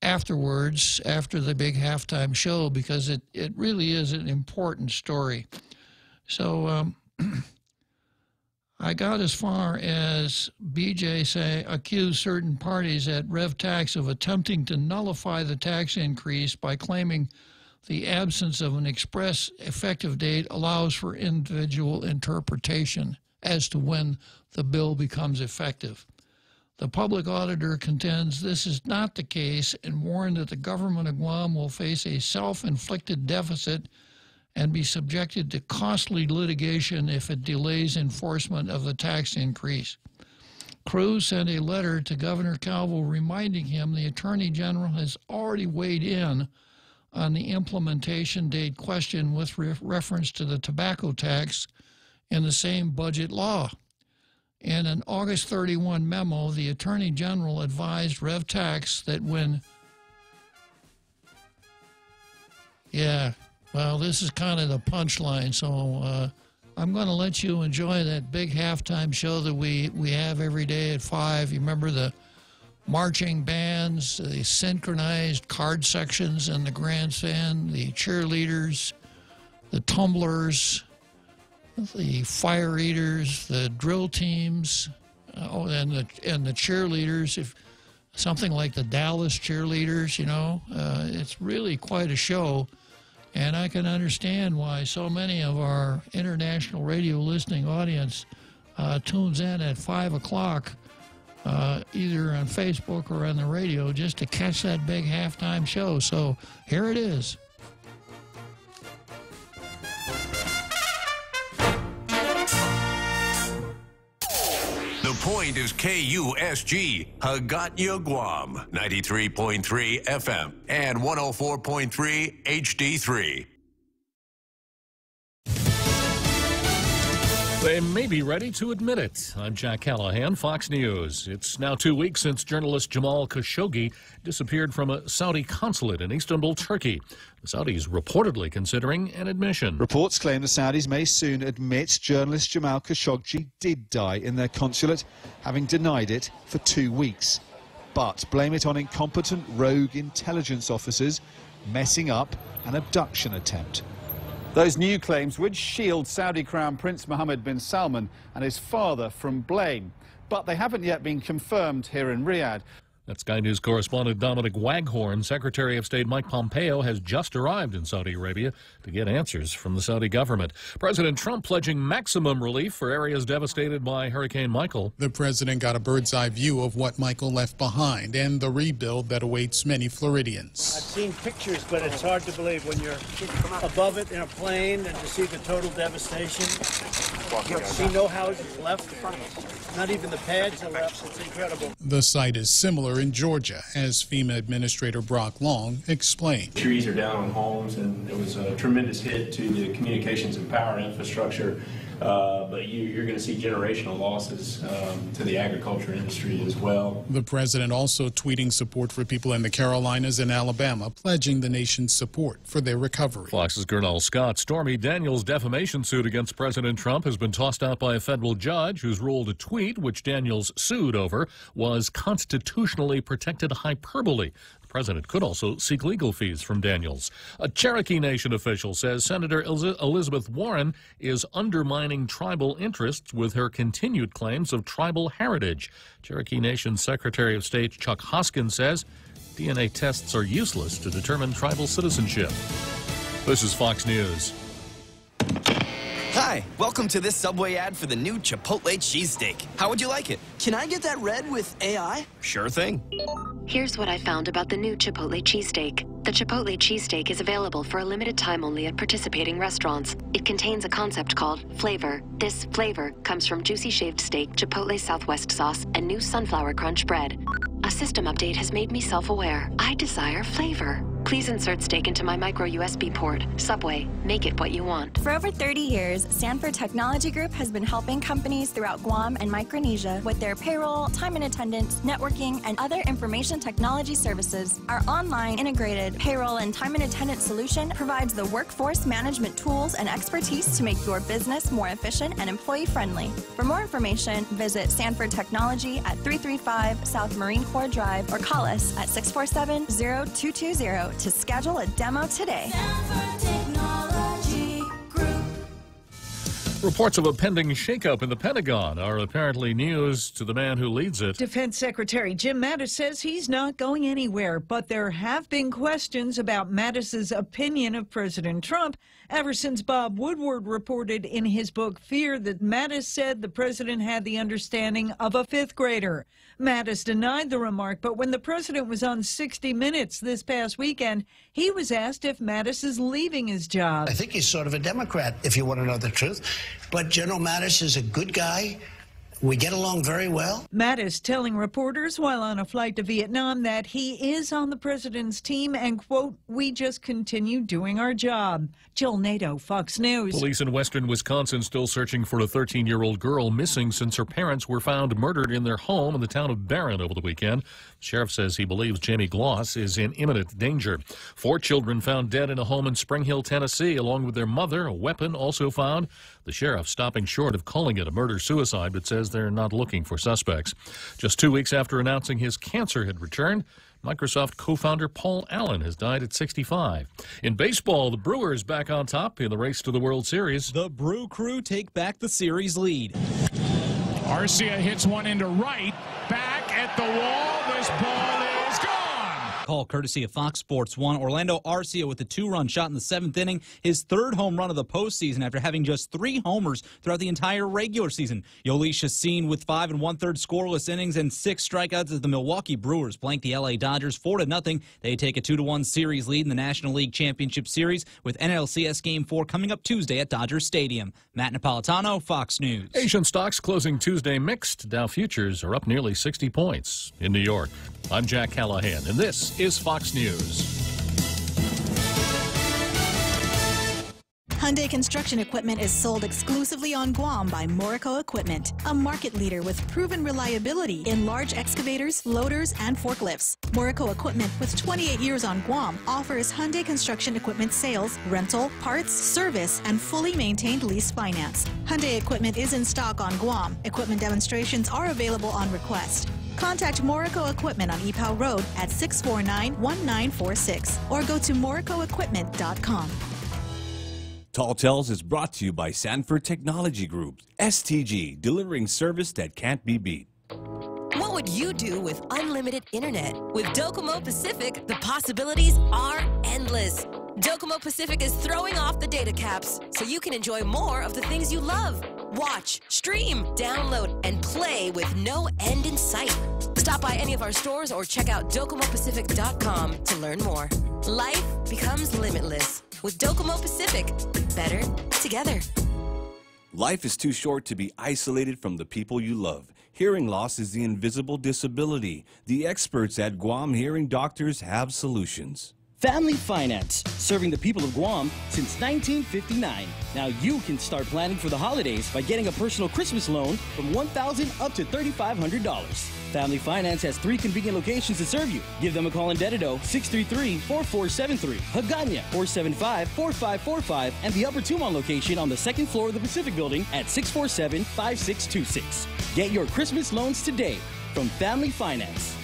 afterwards, after the big halftime show, because it really is an important story. So I got as far as BJ accused certain parties at RevTax of attempting to nullify the tax increase by claiming the absence of an express effective date allows for individual interpretation as to when the bill becomes effective. The public auditor contends this is not the case and warned that the government of Guam will face a self-inflicted deficit and be subjected to costly litigation if it delays enforcement of the tax increase. Cruz sent a letter to Governor Calvo reminding him the Attorney General has already weighed in on the implementation date question with reference to the tobacco tax in the same budget law. In an August 31 memo, the Attorney General advised RevTax that when Well, this is kind of the punchline, so I'm going to let you enjoy that big halftime show that we have every day at 5. You remember the marching bands, the synchronized card sections in the grandstand, the cheerleaders, the tumblers, the fire eaters, the drill teams, and the cheerleaders. If something like the Dallas cheerleaders, it's really quite a show. And I can understand why so many of our international radio listening audience tunes in at 5 o'clock, either on Facebook or on the radio, just to catch that big halftime show. So here it is. The Point is KUSG, Hagåtña, Guam, 93.3 FM and 104.3 HD3. They may be ready to admit it. I'm Jack Callahan, Fox News. It's now 2 weeks since journalist Jamal Khashoggi disappeared from a Saudi consulate in Istanbul, Turkey. The Saudis reportedly considering an admission. Reports claim the Saudis may soon admit journalist Jamal Khashoggi did die in their consulate, having denied it for 2 weeks. But blame it on incompetent rogue intelligence officers messing up an abduction attempt. Those new claims would shield Saudi Crown Prince Mohammed bin Salman and his father from blame, but they haven't yet been confirmed here in Riyadh. That's Sky News correspondent Dominic Waghorn. Secretary of State Mike Pompeo has just arrived in Saudi Arabia to get answers from the Saudi government. President Trump pledging maximum relief for areas devastated by Hurricane Michael. The president got a bird's-eye view of what Michael left behind and the rebuild that awaits many Floridians. I've seen pictures, but it's hard to believe when you're above it in a plane and to see the total devastation. You see no houses left. Not even the pads are left. It's incredible. The site is similar in Georgia, as FEMA Administrator Brock Long explained. Trees are down on homes, and it was a tremendous hit to the communications and power infrastructure. But you're going to see generational losses to the agriculture industry as well. The president also tweeting support for people in the Carolinas and Alabama, pledging the nation's support for their recovery. Fox's Gernal Scott. Stormy Daniels' defamation suit against President Trump has been tossed out by a federal judge who's ruled a tweet, which Daniels sued over, was constitutionally protected hyperbole. The president could also seek legal fees from Daniels. A Cherokee Nation official says Senator Elizabeth Warren is undermining tribal interests with her continued claims of tribal heritage. Cherokee Nation Secretary of State Chuck Hoskin says DNA tests are useless to determine tribal citizenship. This is Fox News. Hi, welcome to this Subway ad for the new Chipotle cheesesteak. How would you like it? Can I get that red with AI? Sure thing. Here's what I found about the new Chipotle cheesesteak. The Chipotle cheesesteak is available for a limited time only at participating restaurants. It contains a concept called flavor. This flavor comes from juicy shaved steak, Chipotle Southwest sauce, and new sunflower crunch bread. A system update has made me self-aware. I desire flavor. Please insert steak into my micro USB port. Subway, make it what you want. For over 30 years, Sanford Technology Group has been helping companies throughout Guam and Micronesia with their payroll, time and attendance, networking, and other information technology services. Our online integrated payroll and time and attendance solution provides the workforce management tools and expertise to make your business more efficient and employee-friendly. For more information, visit Sanford Technology at 335 South Marine Corps Drive or call us at 647-0220 to schedule a demo today. Reports of a pending shakeup in the Pentagon are apparently news to the man who leads it. Defense Secretary Jim Mattis says he's not going anywhere, but there have been questions about Mattis's opinion of President Trump ever since Bob Woodward reported in his book Fear that Mattis said the president had the understanding of a fifth grader. Mattis denied the remark, but when the president was on 60 Minutes this past weekend, he was asked if Mattis is leaving his job. I think he's sort of a Democrat, if you want to know the truth. But General Mattis is a good guy, We get along very well. Mattis telling reporters while on a flight to Vietnam that he is on the president's team and, quote, we just continue doing our job. Jill Nato, Fox News. Police in western Wisconsin still searching for a 13-year-old girl missing since her parents were found murdered in their home in the town of Barron over the weekend. The sheriff says he believes Jamie Gloss is in imminent danger. 4 children found dead in a home in Spring Hill, Tennessee, along with their mother. A weapon also found. The sheriff stopping short of calling it a murder-suicide, but says they're not looking for suspects. Just 2 weeks after announcing his cancer had returned, Microsoft co-founder Paul Allen has died at 65. In baseball, the Brewers back on top in the race to the World Series. The Brew Crew take back the series lead. Arcia hits one into right, back at the wall. This ball is gone. Call courtesy of Fox Sports 1. Orlando Arcia with a 2-run shot in the 7th inning, his 3rd home run of the postseason after having just 3 homers throughout the entire regular season. Yoeli Chacin with 5 1/3 scoreless innings and 6 strikeouts as the Milwaukee Brewers blank the LA Dodgers 4-0. They take a 2-1 series lead in the National League Championship Series with NLCS Game 4 coming up Tuesday at Dodger Stadium. Matt Napolitano, Fox News. Asian stocks closing Tuesday mixed. Dow futures are up nearly 60 points. In New York, I'm Jack Callahan, and this is Fox News. Hyundai construction equipment is sold exclusively on Guam by Morico Equipment, a market leader with proven reliability in large excavators, loaders, and forklifts. Morico Equipment, with 28 years on Guam, offers Hyundai construction equipment sales, rental, parts, service, and fully maintained lease finance. Hyundai equipment is in stock on Guam. Equipment demonstrations are available on request. Contact Morico Equipment on Ipoh Road at 649-1946 or go to moricoequipment.com. Tall Tales is brought to you by Sanford Technology Group, STG, delivering service that can't be beat. What would you do with unlimited internet? With Docomo Pacific, the possibilities are endless. Docomo Pacific is throwing off the data caps so you can enjoy more of the things you love. Watch, stream, download, and play with no end in sight. Stop by any of our stores or check out DocomoPacific.com to learn more. Life becomes limitless with Docomo Pacific. Better together. Life is too short to be isolated from the people you love. Hearing loss is the invisible disability. The experts at Guam Hearing Doctors have solutions. Family Finance, serving the people of Guam since 1959. Now you can start planning for the holidays by getting a personal Christmas loan from $1,000 up to $3,500. Family Finance has 3 convenient locations to serve you. Give them a call in Dededo, 633-4473, Hagåtña, 475-4545, and the Upper Tumon location on the 2nd floor of the Pacific Building at 647-5626. Get your Christmas loans today from Family Finance.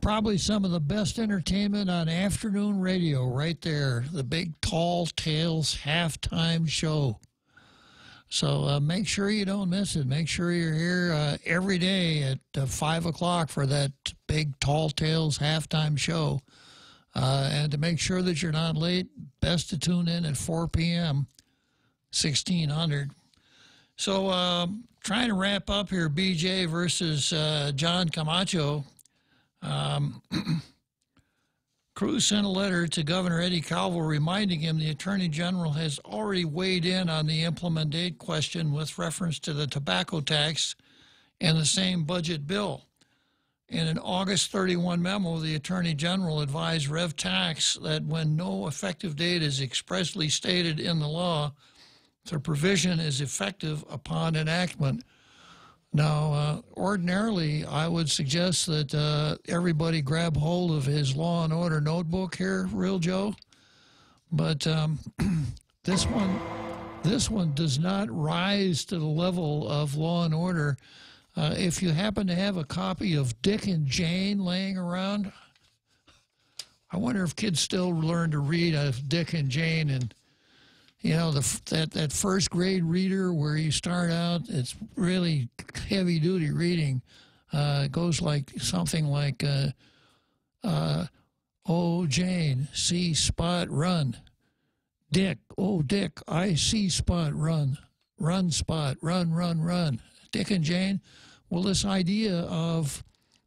Probably some of the best entertainment on afternoon radio right there, the Big Tall Tales halftime show. So make sure you don't miss it. Make sure you're here every day at 5 o'clock for that Big Tall Tales halftime show. And to make sure that you're not late, best to tune in at 4 p.m., 1600. So trying to wrap up here, BJ versus John Camacho. Cruz sent a letter to Governor Eddie Calvo reminding him the Attorney General has already weighed in on the implement date question with reference to the tobacco tax and the same budget bill. In an August 31 memo, the Attorney General advised Rev Tax that when no effective date is expressly stated in the law, the provision is effective upon enactment. Now, ordinarily, I would suggest that everybody grab hold of his Law and Order notebook here, Real Joe. But this one does not rise to the level of Law and Order. If you happen to have a copy of Dick and Jane laying around, I wonder if kids still learn to read Dick and Jane, and you know, that first grade reader where you start out, it's really heavy duty reading. It goes like something like, "Oh Jane, see Spot run. Dick, oh Dick, I see Spot run. Run Spot, run, run, run." Dick and Jane. Well, this idea of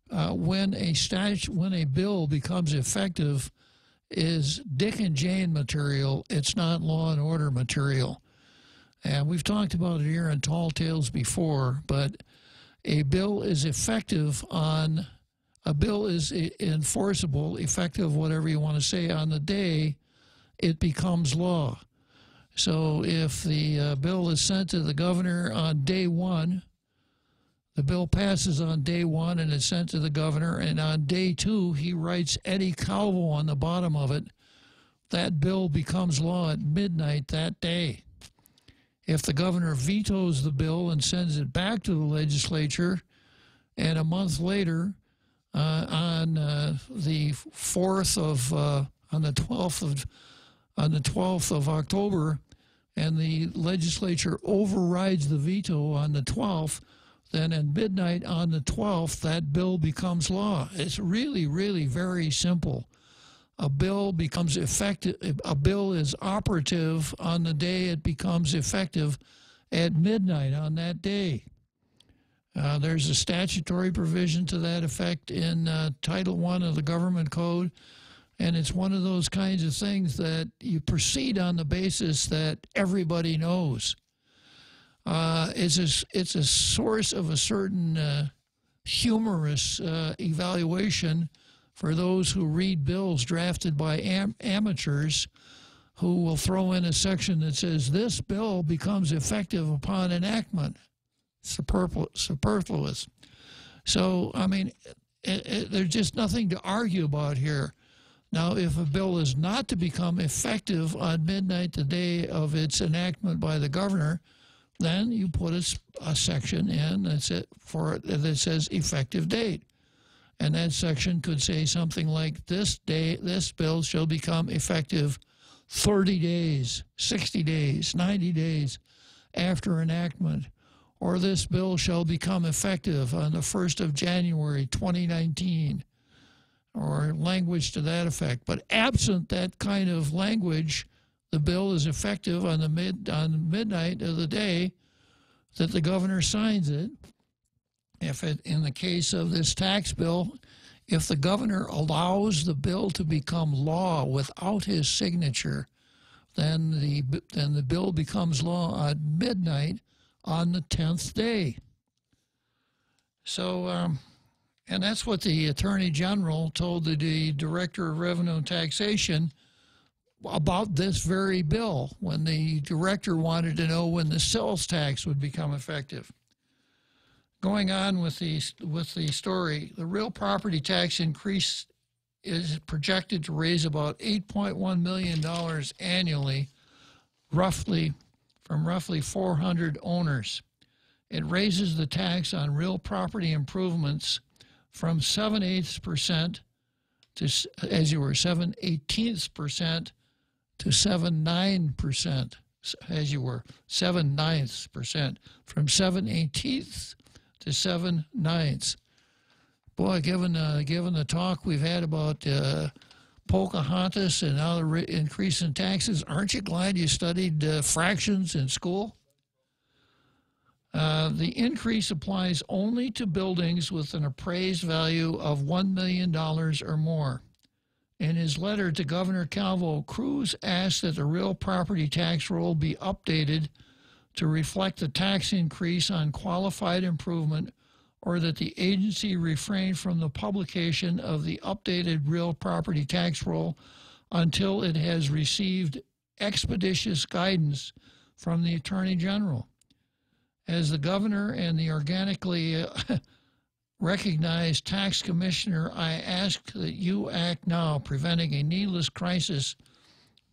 when a bill becomes effective is Dick and Jane material. It's not Law and Order material. And we've talked about it here in Tall Tales before, but a bill is enforceable, effective, whatever you want to say, on the day it becomes law. So if the bill is sent to the governor on day one, the bill passes on day one and is sent to the governor, and on day two he writes Eddie Calvo on the bottom of it. That bill becomes law at midnight that day. If the governor vetoes the bill and sends it back to the legislature, and a month later, on the 12th of October, and the legislature overrides the veto on the 12th, then at midnight on the 12th, that bill becomes law. It's really, really very simple. A bill becomes effective. A bill is operative on the day it becomes effective at midnight on that day. There's a statutory provision to that effect in Title I of the Government Code, and it's one of those kinds of things that you proceed on the basis that everybody knows. It's a source of a certain humorous evaluation for those who read bills drafted by amateurs who will throw in a section that says, "This bill becomes effective upon enactment." Superfluous. So, I mean, there's just nothing to argue about here. Now, if a bill is not to become effective on midnight the day of its enactment by the governor, then you put a section in that says effective date. And that section could say something like, this bill shall become effective 30 days, 60 days, 90 days after enactment. Or this bill shall become effective on the 1st of January, 2019. Or language to that effect. But absent that kind of language, the bill is effective on midnight of the day that the governor signs it. In the case of this tax bill, if the governor allows the bill to become law without his signature, then the bill becomes law at midnight on the 10th day. So, and that's what the Attorney General told the Director of Revenue and Taxation about this very bill when the director wanted to know when the sales tax would become effective. Going on with the story, the real property tax increase is projected to raise about $8.1 million annually, from roughly 400 owners. It raises the tax on real property improvements from 7/8% to, as you were, 7/18% to 7/9%, as you were, 7/9%, from 7/18 to 7/9. Boy, given the talk we've had about Pocahontas and now the increase in taxes, aren't you glad you studied fractions in school? The increase applies only to buildings with an appraised value of $1 million or more. In his letter to Governor Calvo, Cruz asked that the real property tax roll be updated to reflect the tax increase on qualified improvement, or that the agency refrain from the publication of the updated real property tax roll until it has received expeditious guidance from the Attorney General. As the governor and the organically recognized tax commissioner, I ask that you act now, preventing a needless crisis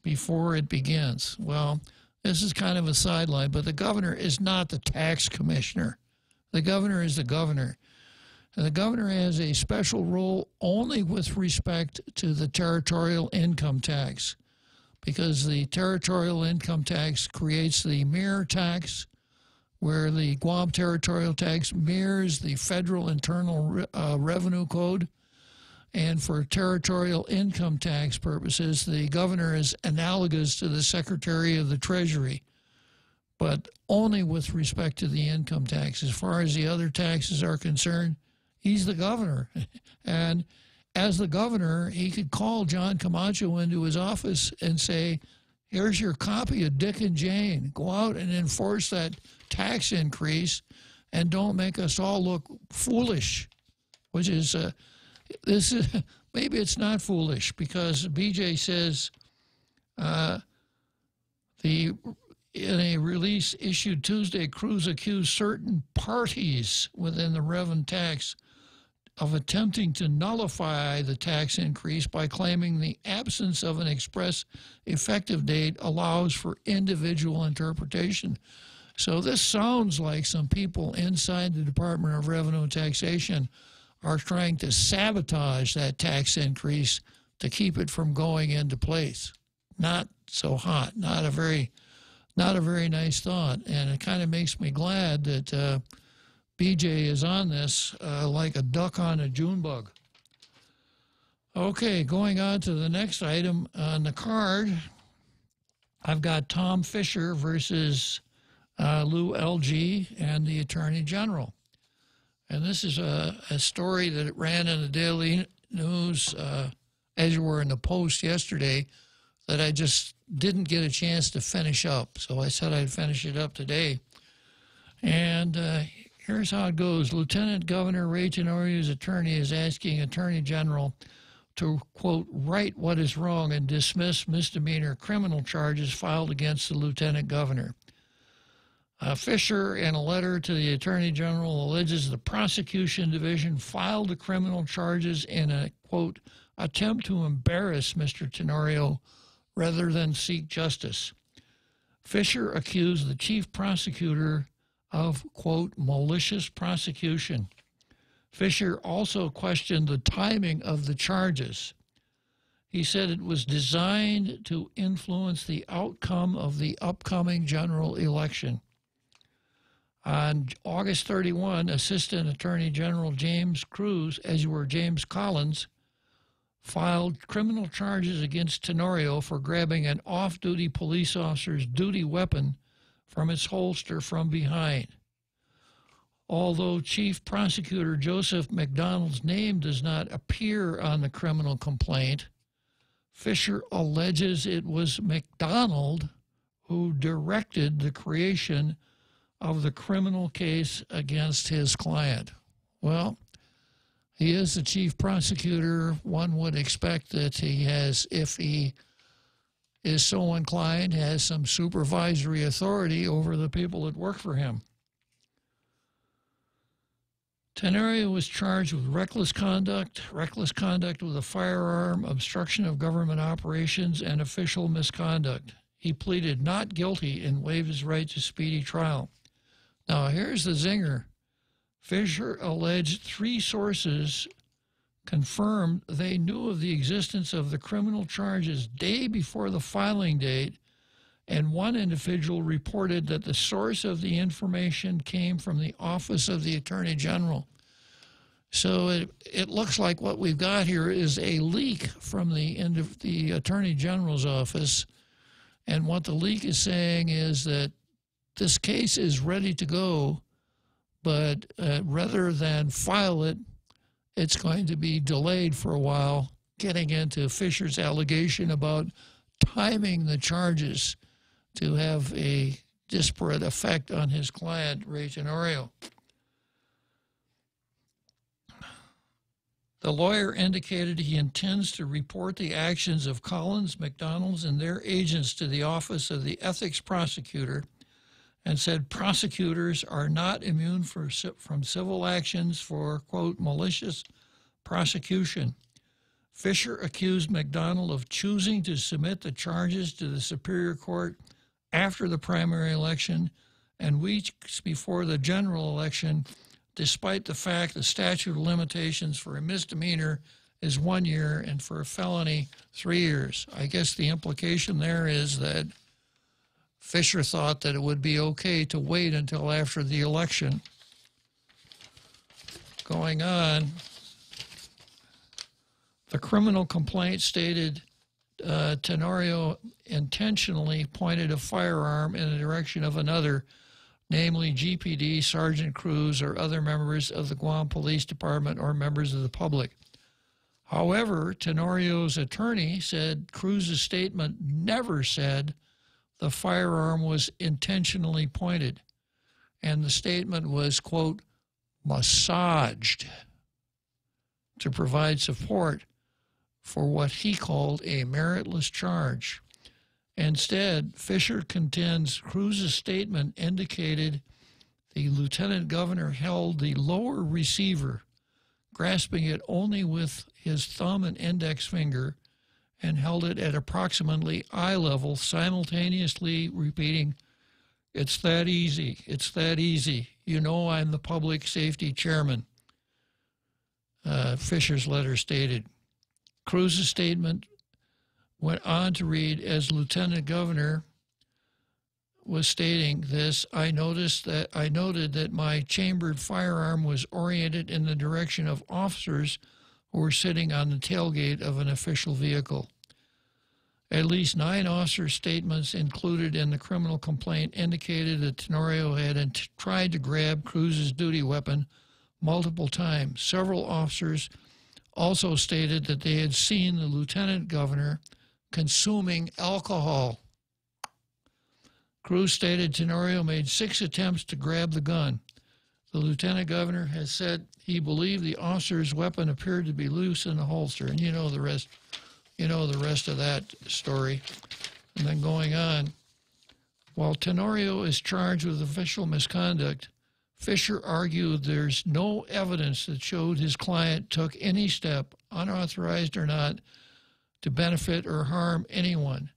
before it begins. Well, this is kind of a sideline, but the governor is not the tax commissioner. The governor is the governor. And the governor has a special role only with respect to the territorial income tax, because the territorial income tax creates the mirror tax, where the Guam territorial tax mirrors the federal internal revenue code. And for territorial income tax purposes, the governor is analogous to the Secretary of the Treasury, but only with respect to the income tax. As far as the other taxes are concerned, he's the governor. And as the governor, he could call John Camacho into his office and say, here's your copy of Dick and Jane. Go out and enforce that tax increase and don't make us all look foolish, which is, this is, maybe it's not foolish, because BJ says in a release issued Tuesday, Cruz accused certain parties within the revenue tax of attempting to nullify the tax increase by claiming the absence of an express effective date allows for individual interpretation. So this sounds like some people inside the Department of Revenue and Taxation are trying to sabotage that tax increase to keep it from going into place. Not so hot, not a very nice thought, and it kind of makes me glad that BJ is on this like a duck on a June bug. Okay, going on to the next item on the card, I've got Tom Fisher versus Lou LG and the Attorney General. And this is a story that ran in the Daily News, as you were in the Post yesterday, that I just didn't get a chance to finish up. So I said I'd finish it up today. And here's how it goes. Lieutenant Governor Ray Tenorio's attorney is asking Attorney General to, quote, right what is wrong and dismiss misdemeanor criminal charges filed against the Lieutenant Governor. Fisher, in a letter to the Attorney General, alleges the prosecution division filed the criminal charges in a, quote, attempt to embarrass Mr. Tenorio rather than seek justice. Fisher accused the chief prosecutor of, quote, malicious prosecution. Fisher also questioned the timing of the charges. He said it was designed to influence the outcome of the upcoming general election. On August 31, Assistant Attorney General James Collins, filed criminal charges against Tenorio for grabbing an off-duty police officer's duty weapon from its holster from behind. Although Chief Prosecutor Joseph McDonald's name does not appear on the criminal complaint, Fisher alleges it was McDonald who directed the creation of the criminal case against his client. Well, he is the chief prosecutor. One would expect that he has, if he is so inclined, has some supervisory authority over the people that work for him. Tenorio was charged with reckless conduct with a firearm, obstruction of government operations, and official misconduct. He pleaded not guilty and waived his right to speedy trial. Now, here's the zinger. Fisher alleged 3 sources confirmed they knew of the existence of the criminal charges day before the filing date, and 1 individual reported that the source of the information came from the Office of the Attorney General. So it looks like what we've got here is a leak from the Attorney General's office, and what the leak is saying is that this case is ready to go, but rather than file it, it's going to be delayed for a while, getting into Fisher's allegation about timing the charges to have a disparate effect on his client, Ray Tenorio. The lawyer indicated he intends to report the actions of Collins, McDonald's, and their agents to the Office of the Ethics Prosecutor and said prosecutors are not immune from civil actions for, quote, malicious prosecution. Fisher accused McDonald of choosing to submit the charges to the Superior Court after the primary election and weeks before the general election, despite the fact the statute of limitations for a misdemeanor is 1 year and for a felony 3 years. I guess the implication there is that Fisher thought that it would be okay to wait until after the election. Going on, the criminal complaint stated Tenorio intentionally pointed a firearm in the direction of another, namely GPD, Sergeant Cruz, or other members of the Guam Police Department or members of the public. However, Tenorio's attorney said Cruz's statement never said the firearm was intentionally pointed, and the statement was, quote, massaged to provide support for what he called a meritless charge. Instead, Fisher contends Cruz's statement indicated the lieutenant governor held the lower receiver, grasping it only with his thumb and index finger, and held it at approximately eye level, simultaneously repeating, "It's that easy, it's that easy. You know I'm the public safety chairman," Fisher's letter stated. Cruz's statement went on to read, as lieutenant governor was stating this, I noted that my chambered firearm was oriented in the direction of officers who were sitting on the tailgate of an official vehicle. At least 9 officer statements included in the criminal complaint indicated that Tenorio had tried to grab Cruz's duty weapon multiple times. Several officers also stated that they had seen the lieutenant governor consuming alcohol. Cruz stated Tenorio made 6 attempts to grab the gun. The lieutenant governor has said he believed the officer's weapon appeared to be loose in the holster, and you know the rest. You know the rest of that story. And then going on, while Tenorio is charged with official misconduct, Fisher argued there's no evidence that showed his client took any step, unauthorized or not, to benefit or harm anyone.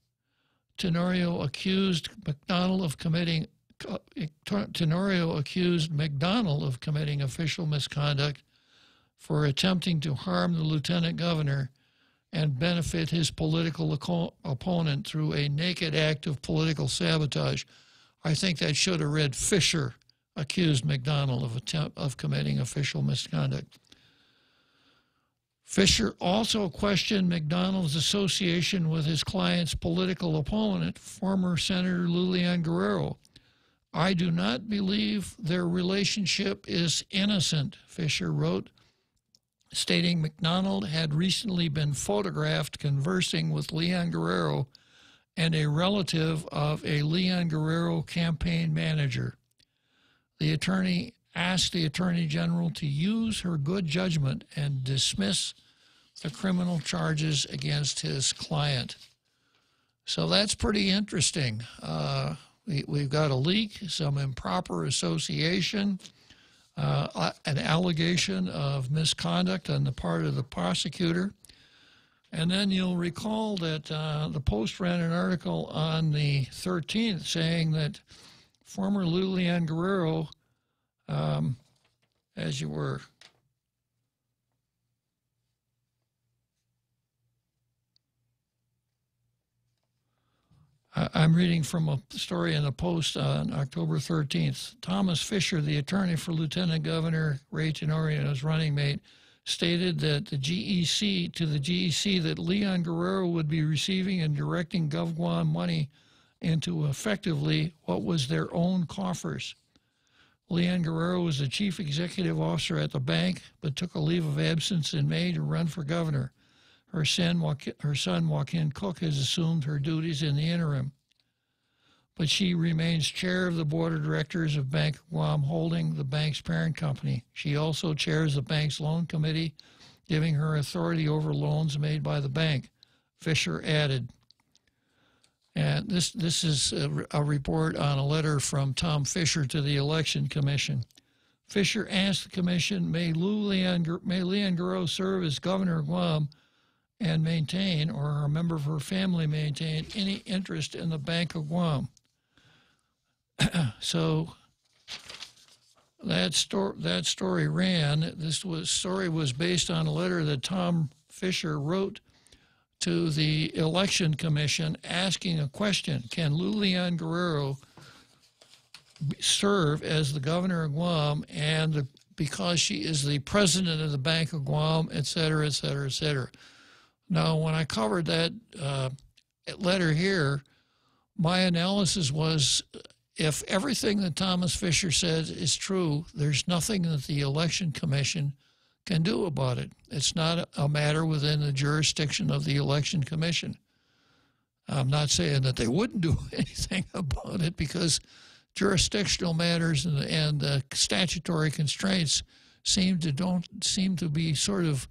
Tenorio accused McDonald of committing official misconduct for attempting to harm the lieutenant governor and benefit his political opponent through a naked act of political sabotage. I think that should have read Fisher accused McDonald of committing official misconduct. Fisher also questioned McDonald's association with his client's political opponent, former Senator Lilian Guerrero. I do not believe their relationship is innocent, Fisher wrote, stating McDonald had recently been photographed conversing with Leon Guerrero and a relative of a Leon Guerrero campaign manager. The attorney asked the Attorney General to use her good judgment and dismiss the criminal charges against his client. So that's pretty interesting. We've got a leak, some improper association, an allegation of misconduct on the part of the prosecutor. And then you'll recall that the Post ran an article on the 13th saying that former Lilian Guerrero, as you were, I'm reading from a story in the Post on October 13th. Thomas Fisher, the attorney for Lieutenant Governor Ray Tenorio and his running mate, stated that the GEC that Leon Guerrero would be receiving and directing GovGuam money into effectively what was their own coffers. Leon Guerrero was the chief executive officer at the bank, but took a leave of absence in May to run for governor. Her son, Joaquin Cook, has assumed her duties in the interim, but she remains chair of the board of directors of Bank of Guam Holding, the bank's parent company. She also chairs the bank's loan committee, giving her authority over loans made by the bank, Fisher added. And this is a report on a letter from Tom Fisher to the Election Commission. Fisher asked the commission, may Leanne Guerrero serve as governor of Guam and maintain, or a member of her family maintain, any interest in the Bank of Guam. So that story ran. Story was based on a letter that Tom Fisher wrote to the Election Commission asking a question: can Leanne Guerrero serve as the governor of Guam, and because she is the president of the Bank of Guam, et cetera, et cetera, et cetera. Now, when I covered that letter here, my analysis was, if everything that Thomas Fisher says is true, there's nothing that the Election Commission can do about it. It's not a matter within the jurisdiction of the Election Commission. I'm not saying that they wouldn't do anything about it, because jurisdictional matters and statutory constraints don't seem to be sort of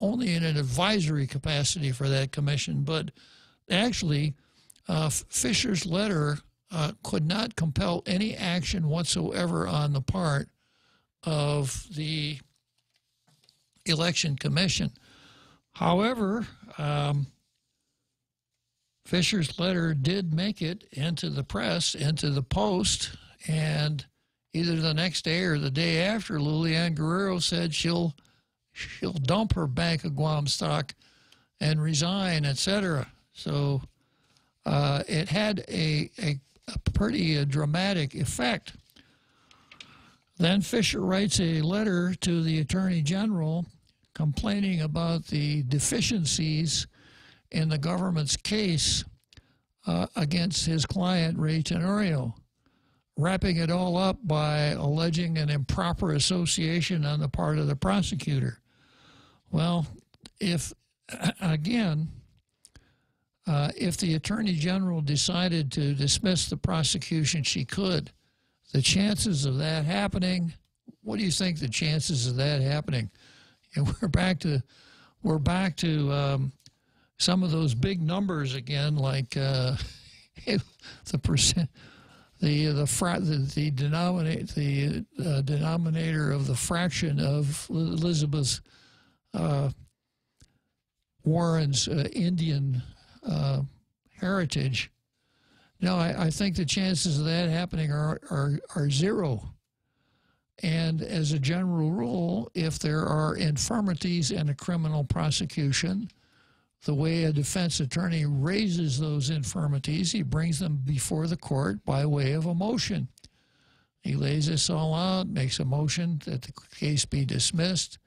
only in an advisory capacity for that commission. But actually, Fisher's letter could not compel any action whatsoever on the part of the Election Commission. However, Fisher's letter did make it into the press, into the Post, and either the next day or the day after, Leanne Guerrero said she'll dump her Bank of Guam stock and resign, etc. So it had a pretty dramatic effect. Then Fisher writes a letter to the Attorney General complaining about the deficiencies in the government's case against his client, Ray Tenorio, wrapping it all up by alleging an improper association on the part of the prosecutor. Well, if the Attorney General decided to dismiss the prosecution, she could. The chances of that happening, what do you think the chances of that happening? And we're back to some of those big numbers again, like the percent, the denominator of the fraction of Elizabeth Warren's Indian heritage. No, I think the chances of that happening are zero. And as a general rule, if there are infirmities in a criminal prosecution, the way a defense attorney raises those infirmities, he brings them before the court by way of a motion. He lays this all out, makes a motion that the case be dismissed,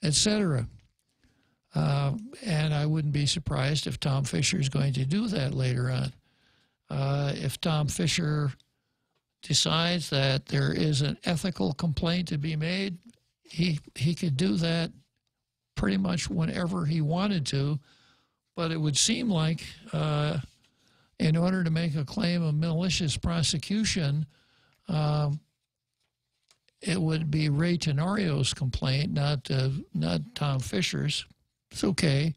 etc. And I wouldn't be surprised if Tom Fisher is going to do that later on. If Tom Fisher decides that there is an ethical complaint to be made, he could do that pretty much whenever he wanted to. But it would seem like in order to make a claim of malicious prosecution, it would be Ray Tenorio's complaint, not Tom Fisher's. It's okay.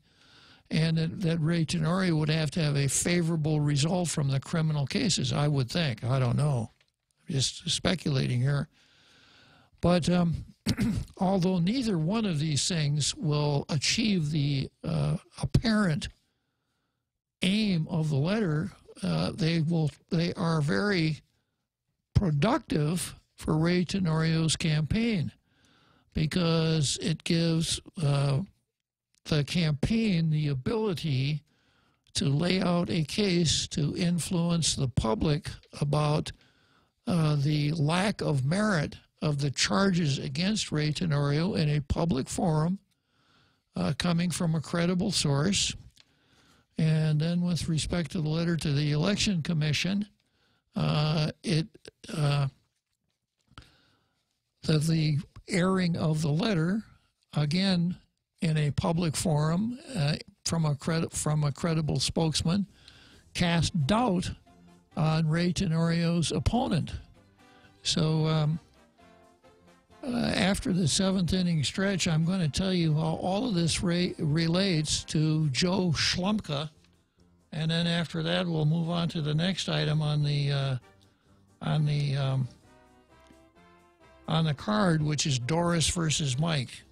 And that Ray Tenorio would have to have a favorable result from the criminal cases, I would think. I don't know. I'm just speculating here. But although neither one of these things will achieve the apparent aim of the letter, they are very productive for Ray Tenorio's campaign, because it gives the campaign the ability to lay out a case to influence the public about the lack of merit of the charges against Ray Tenorio in a public forum, coming from a credible source. And then with respect to the letter to the Election Commission, the airing of the letter, again, in a public forum from a credible spokesman, cast doubt on Ray Tenorio's opponent. So after the seventh inning stretch, I'm going to tell you how all of this relates to Joe Schlumpka, And then after that, we'll move on to the next item on the card, which is Doris versus Mike.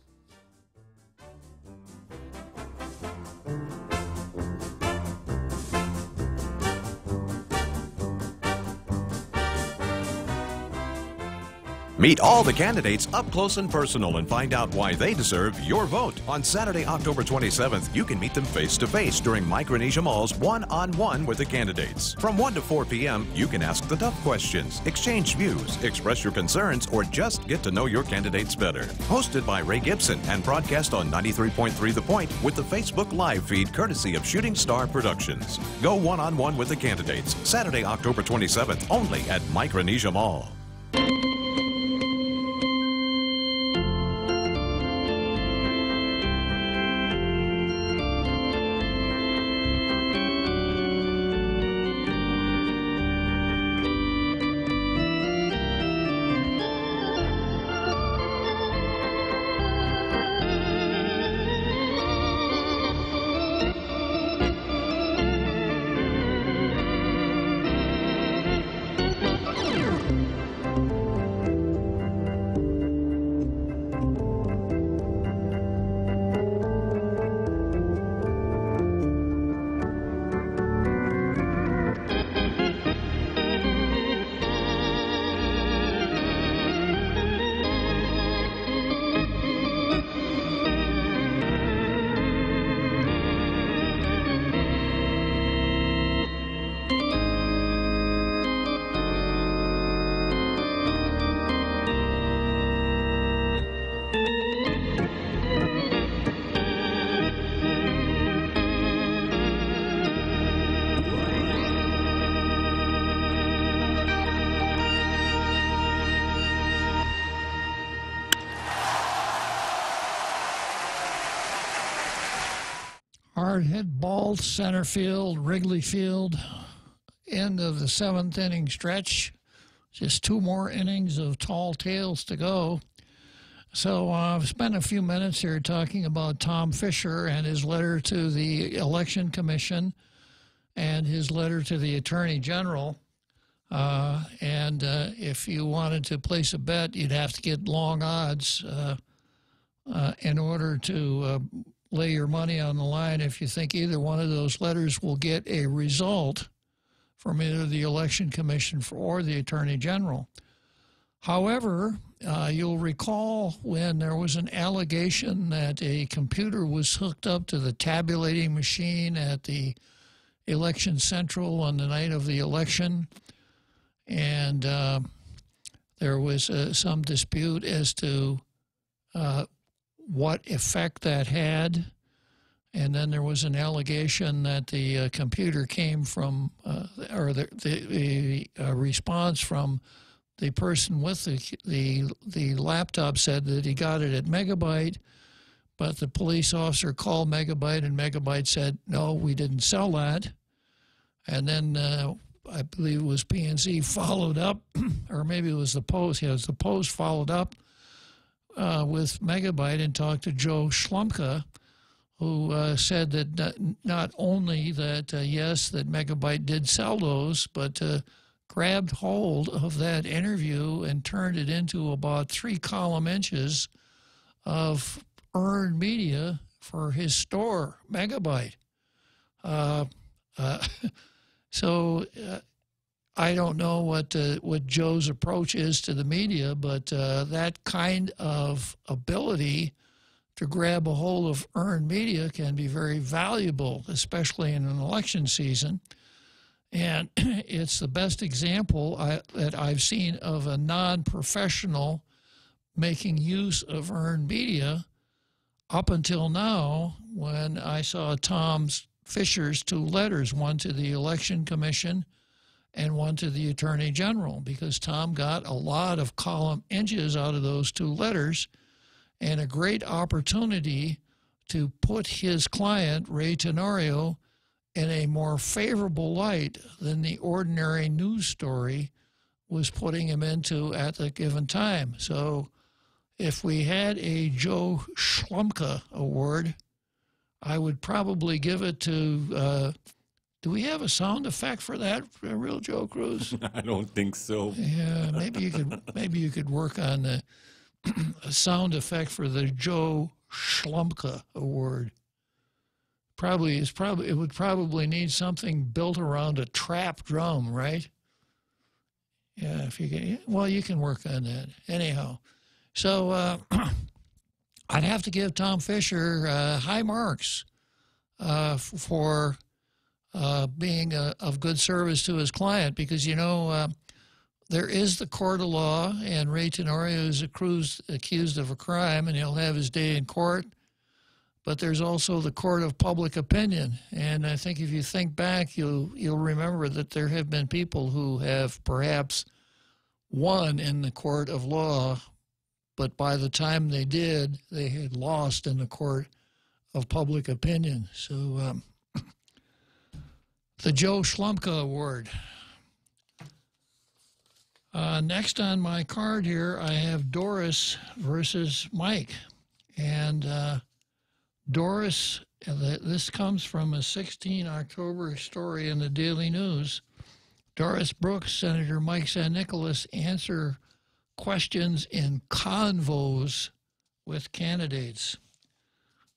Meet all the candidates up close and personal and find out why they deserve your vote. On Saturday, October 27th, you can meet them face-to-face during Micronesia Mall's one-on-one with the candidates. From 1 to 4 p.m., you can ask the tough questions, exchange views, express your concerns, or just get to know your candidates better. Hosted by Ray Gibson and broadcast on 93.3 The Point with the Facebook Live feed courtesy of Shooting Star Productions. Go one-on-one with the candidates, Saturday, October 27th, only at Micronesia Mall. Hard hit ball, center field, Wrigley Field, end of the 7th inning stretch. Just 2 more innings of tall tales to go. So I've spent a few minutes here talking about Tom Fisher and his letter to the Election Commission and his letter to the Attorney General. If you wanted to place a bet, you'd have to get long odds in order to lay your money on the line if you think either one of those letters will get a result from either the Election Commission or the Attorney General. However, you'll recall when there was an allegation that a computer was hooked up to the tabulating machine at the Election Central on the night of the election, and there was some dispute as to what effect that had, and then there was an allegation that the computer came from, or the response from the person with the laptop said that he got it at Megabyte, but the police officer called Megabyte, and Megabyte said, no, we didn't sell that. And then I believe it was PNC followed up, or maybe it was the Post. Yeah, it was the Post followed up with Megabyte and talked to Joe Schlumpka, who said that not only that, yes, that Megabyte did sell those, but grabbed hold of that interview and turned it into about 3 column inches of earned media for his store, Megabyte. So I don't know what Joe's approach is to the media, but that kind of ability to grab a hold of earned media can be very valuable, especially in an election season. And it's the best example that I've seen of a non-professional making use of earned media up until now, when I saw Tom Fisher's 2 letters, one to the Election Commission and one to the Attorney General, because Tom got a lot of column inches out of those 2 letters and a great opportunity to put his client, Ray Tenorio, in a more favorable light than the ordinary news story was putting him into at the given time. So if we had a Joe Schlumpka award, I would probably give it to Do we have a sound effect for that, Real Joe Cruz? I don't think so. Yeah, maybe you could work on a sound effect for the Joe Schlumpka Award. It would probably need something built around a trap drum, right? Yeah, if you can. Well, you can work on that. Anyhow, so I'd have to give Tom Fisher high marks for being of good service to his client, because, you know, there is the court of law, and Ray Tenorio is accused of a crime, and he'll have his day in court. But there's also the court of public opinion, and I think if you think back, you'll remember that there have been people who have perhaps won in the court of law, but by the time they did, they had lost in the court of public opinion. So the Joe Schlumpka Award. Next on my card here, I have Doris versus Mike. And Doris, this comes from a 16 October story in the Daily News. Doris Brooks, Senator Mike San Nicolas answer questions in convos with candidates.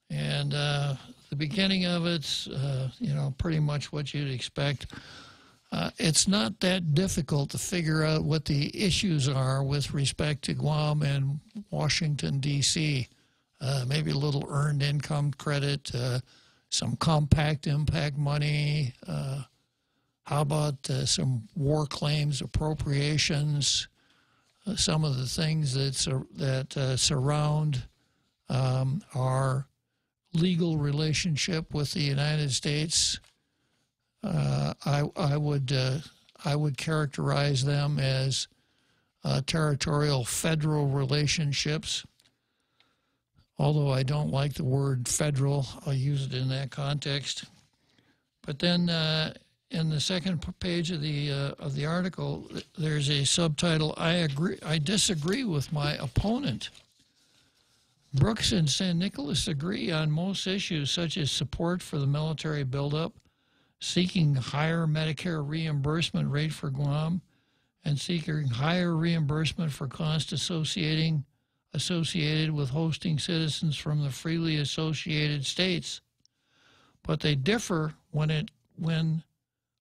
And the beginning of it's, you know, pretty much what you'd expect. It's not that difficult to figure out what the issues are with respect to Guam and Washington, D.C., maybe a little earned income credit, some compact impact money. How about some war claims appropriations? Some of the things that surround our legal relationship with the United States. I would characterize them as territorial federal relationships. Although I don't like the word federal, I'll use it in that context. But then in the second page of the article, there's a subtitle, I disagree with my opponent. Brooks and San Nicolas agree on most issues, such as support for the military buildup, seeking higher Medicare reimbursement rate for Guam, and seeking higher reimbursement for costs associated with hosting citizens from the freely associated states. But they differ when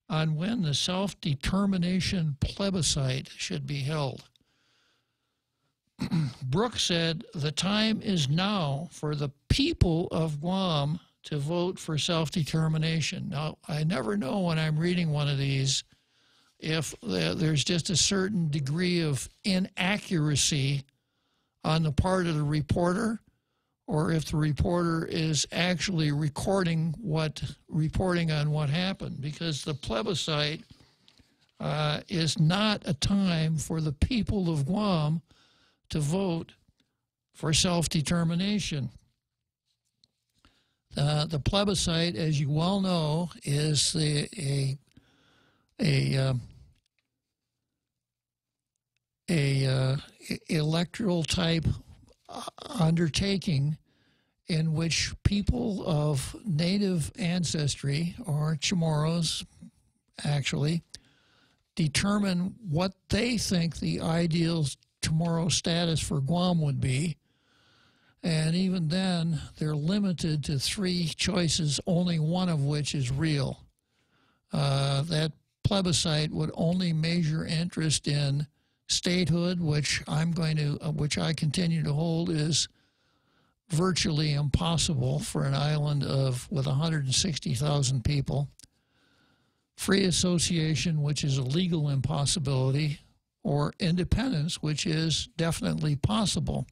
the self-determination plebiscite should be held. Brooks said, the time is now for the people of Guam to vote for self-determination. Now, I never know when I'm reading one of these if there's just a certain degree of inaccuracy on the part of the reporter, or if the reporter is actually reporting on what happened, because the plebiscite is not a time for the people of Guam to vote for self-determination. The plebiscite, as you well know, is a electoral type undertaking in which people of native ancestry, or Chamorros actually, determine what they think the ideal Chamorro status for Guam would be. And even then, they're limited to 3 choices, only one of which is real. That plebiscite would only measure interest in statehood, which I continue to hold is virtually impossible for an island with 160,000 people. Free association, which is a legal impossibility, or independence, which is definitely possible.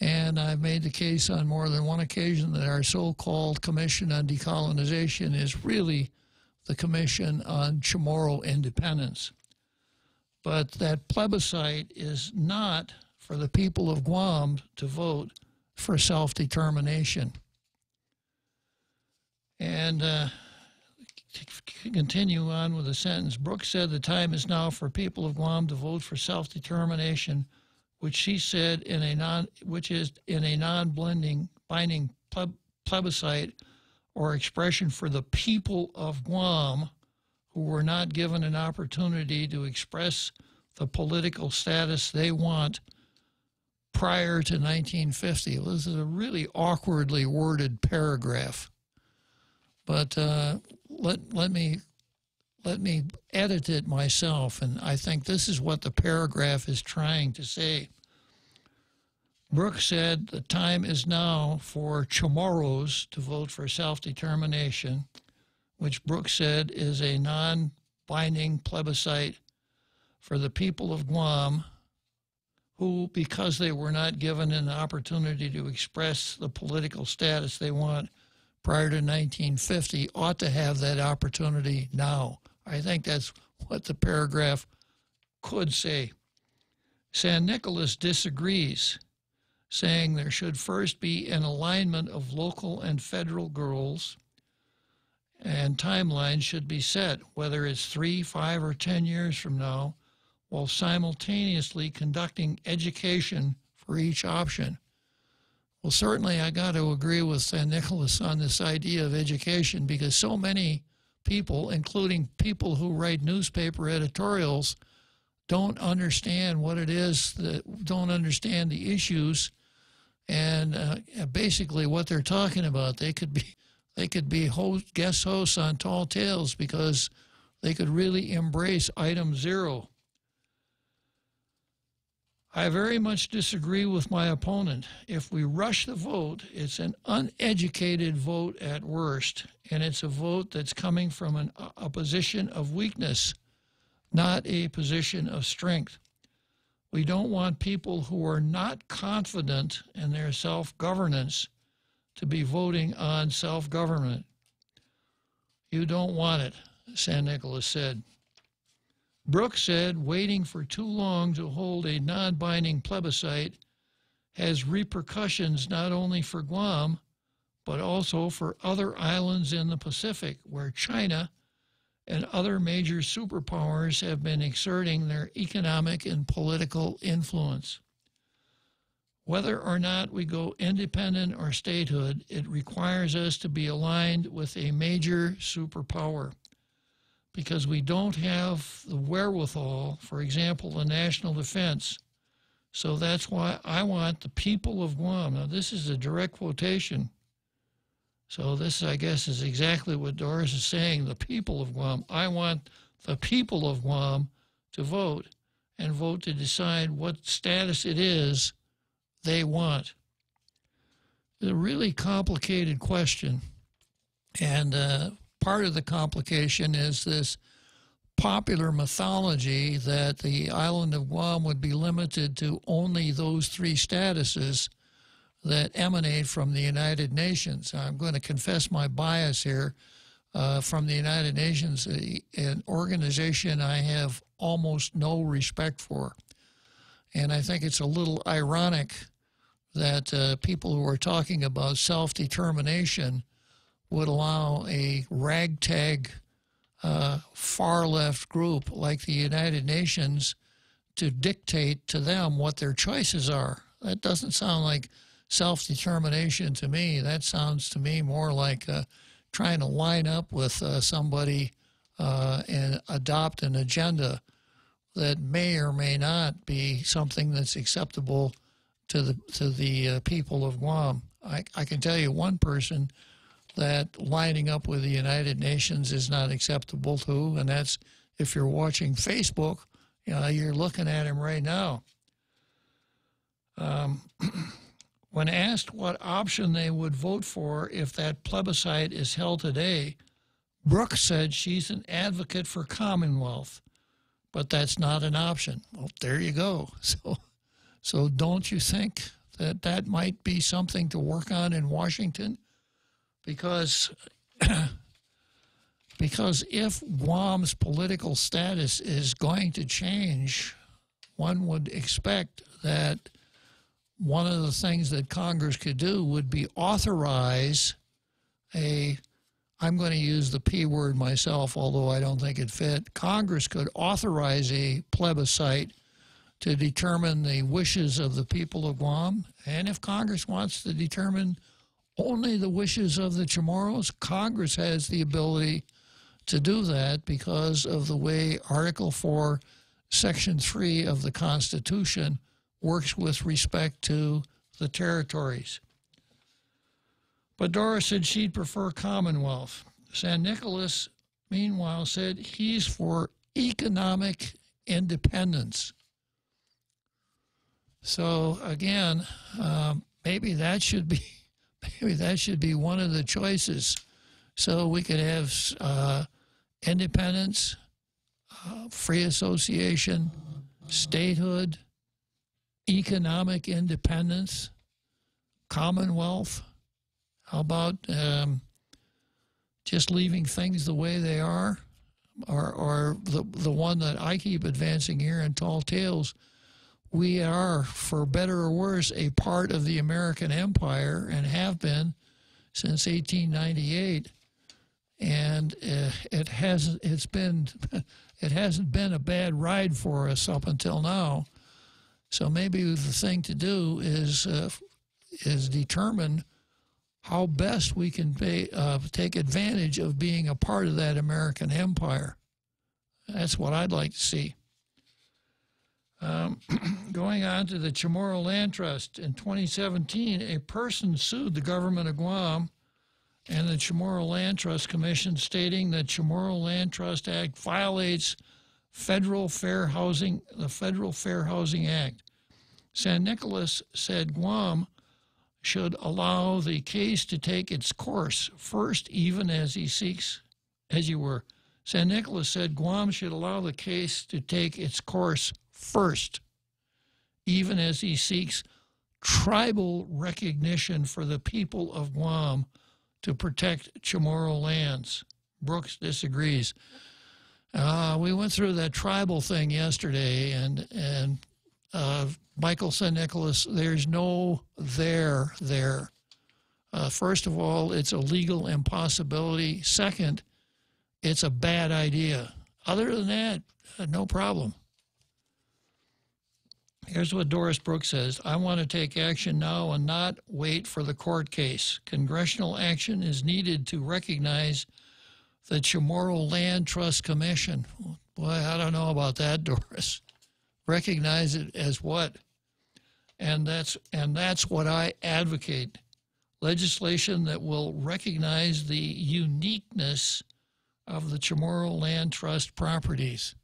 And I've made the case on more than one occasion that our so-called Commission on Decolonization is really the Commission on Chamorro Independence. But that plebiscite is not for the people of Guam to vote for self-determination. And to continue on with the sentence, Brooks said the time is now for people of Guam to vote for self-determination, which she said is in a non-binding plebiscite or expression for the people of Guam who were not given an opportunity to express the political status they want prior to 1950. This is a really awkwardly worded paragraph, but let me edit it myself, and I think this is what the paragraph is trying to say. Brooks said the time is now for Chamorros to vote for self-determination, which Brooks said is a non-binding plebiscite for the people of Guam who, because they were not given an opportunity to express the political status they want prior to 1950, ought to have that opportunity now. I think that's what the paragraph could say. San Nicolas disagrees, saying there should first be an alignment of local and federal goals, and timelines should be set, whether it's 3, 5, or 10 years from now, while simultaneously conducting education for each option. Well, certainly I got to agree with San Nicolas on this idea of education, because so many people, including people who write newspaper editorials, don't understand what it is, don't understand the issues, and basically what they're talking about. They could be guest hosts on Tall Tales because they could really embrace item 0. I very much disagree with my opponent. If we rush the vote, it's an uneducated vote at worst, and it's a vote that's coming from a position of weakness, not a position of strength. We don't want people who are not confident in their self-governance to be voting on self-government. You don't want it, San Nicolas said. Brooks said waiting for too long to hold a non-binding plebiscite has repercussions not only for Guam, but also for other islands in the Pacific, where China and other major superpowers have been exerting their economic and political influence. Whether or not we go independent or statehood, it requires us to be aligned with a major superpower, because we don't have the wherewithal, for example, the national defense. So that's why I want the people of Guam. Now, this is a direct quotation. So this, I guess, is exactly what Doris is saying, the people of Guam. I want the people of Guam to vote, and vote to decide what status it is they want. It's a really complicated question, and part of the complication is this popular mythology that the island of Guam would be limited to only those 3 statuses that emanate from the United Nations. I'm going to confess my bias here. From the United Nations, an organization I have almost no respect for. And I think it's a little ironic that people who are talking about self-determination would allow a ragtag far-left group like the United Nations to dictate to them what their choices are. That doesn't sound like self-determination to me. That sounds to me more like trying to line up with somebody and adopt an agenda that may or may not be something that's acceptable to the people of Guam. I can tell you one person that lining up with the United Nations is not acceptable to, and that's, if you're watching Facebook, you're looking at him right now. When asked what option they would vote for if that plebiscite is held today, Brooks said she's an advocate for Commonwealth, but that's not an option. Well, there you go. So don't you think that that might be something to work on in Washington? Because if Guam's political status is going to change, one would expect that one of the things that Congress could do would be authorize I'm going to use the P word myself, although I don't think it fit. Congress could authorize a plebiscite to determine the wishes of the people of Guam. And if Congress wants to determine only the wishes of the Chamorros. Congress has the ability to do that because of the way Article 4, Section 3 of the Constitution works with respect to the territories. But Doris said she'd prefer Commonwealth. San Nicolas, meanwhile, said he's for economic independence. So again, maybe that should be one of the choices. So we could have independence, free association, statehood, economic independence, Commonwealth. How about just leaving things the way they are? Or the one that I keep advancing here in Tall Tales, we are, for better or worse, a part of the American empire and have been since 1898. And it hasn't been a bad ride for us up until now. So maybe the thing to do is determine how best we can take advantage of being a part of that American empire. That's what I'd like to see. Going on to the Chamorro Land Trust, in 2017, a person sued the government of Guam and the Chamorro Land Trust Commission, stating that Chamorro Land Trust Act violates the Federal Fair Housing Act. San Nicolas said Guam should allow the case to take its course first, even as he seeks, as you were. San Nicolas said Guam should allow the case to take its course first, even as he seeks tribal recognition for the people of Guam to protect Chamorro lands. Brooks disagrees. We went through that tribal thing yesterday, and Michael San Nicolas, there's no there. First of all, it's a legal impossibility. Second, it's a bad idea. Other than that, no problem. Here's what Doris Brooks says. I want to take action now and not wait for the court case. Congressional action is needed to recognize the Chamorro Land Trust Commission. Boy, I don't know about that, Doris. Recognize it as what? And that's what I advocate. Legislation that will recognize the uniqueness of the Chamorro Land Trust properties.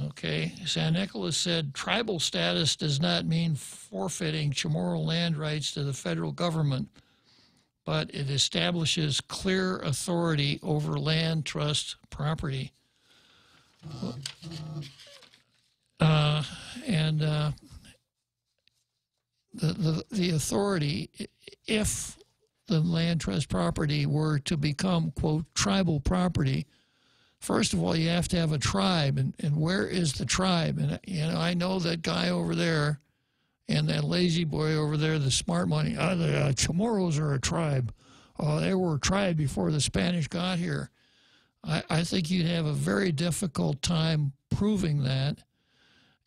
Okay, San Nicolas said tribal status does not mean forfeiting Chamorro land rights to the federal government, but it establishes clear authority over land trust property. The authority, if the land trust property were to become, quote, tribal property, first of all, you have to have a tribe, and where is the tribe? And I know that guy over there, and that lazy boy over there, the smart money. The Chamorros are a tribe. They were a tribe before the Spanish got here. I think you'd have a very difficult time proving that.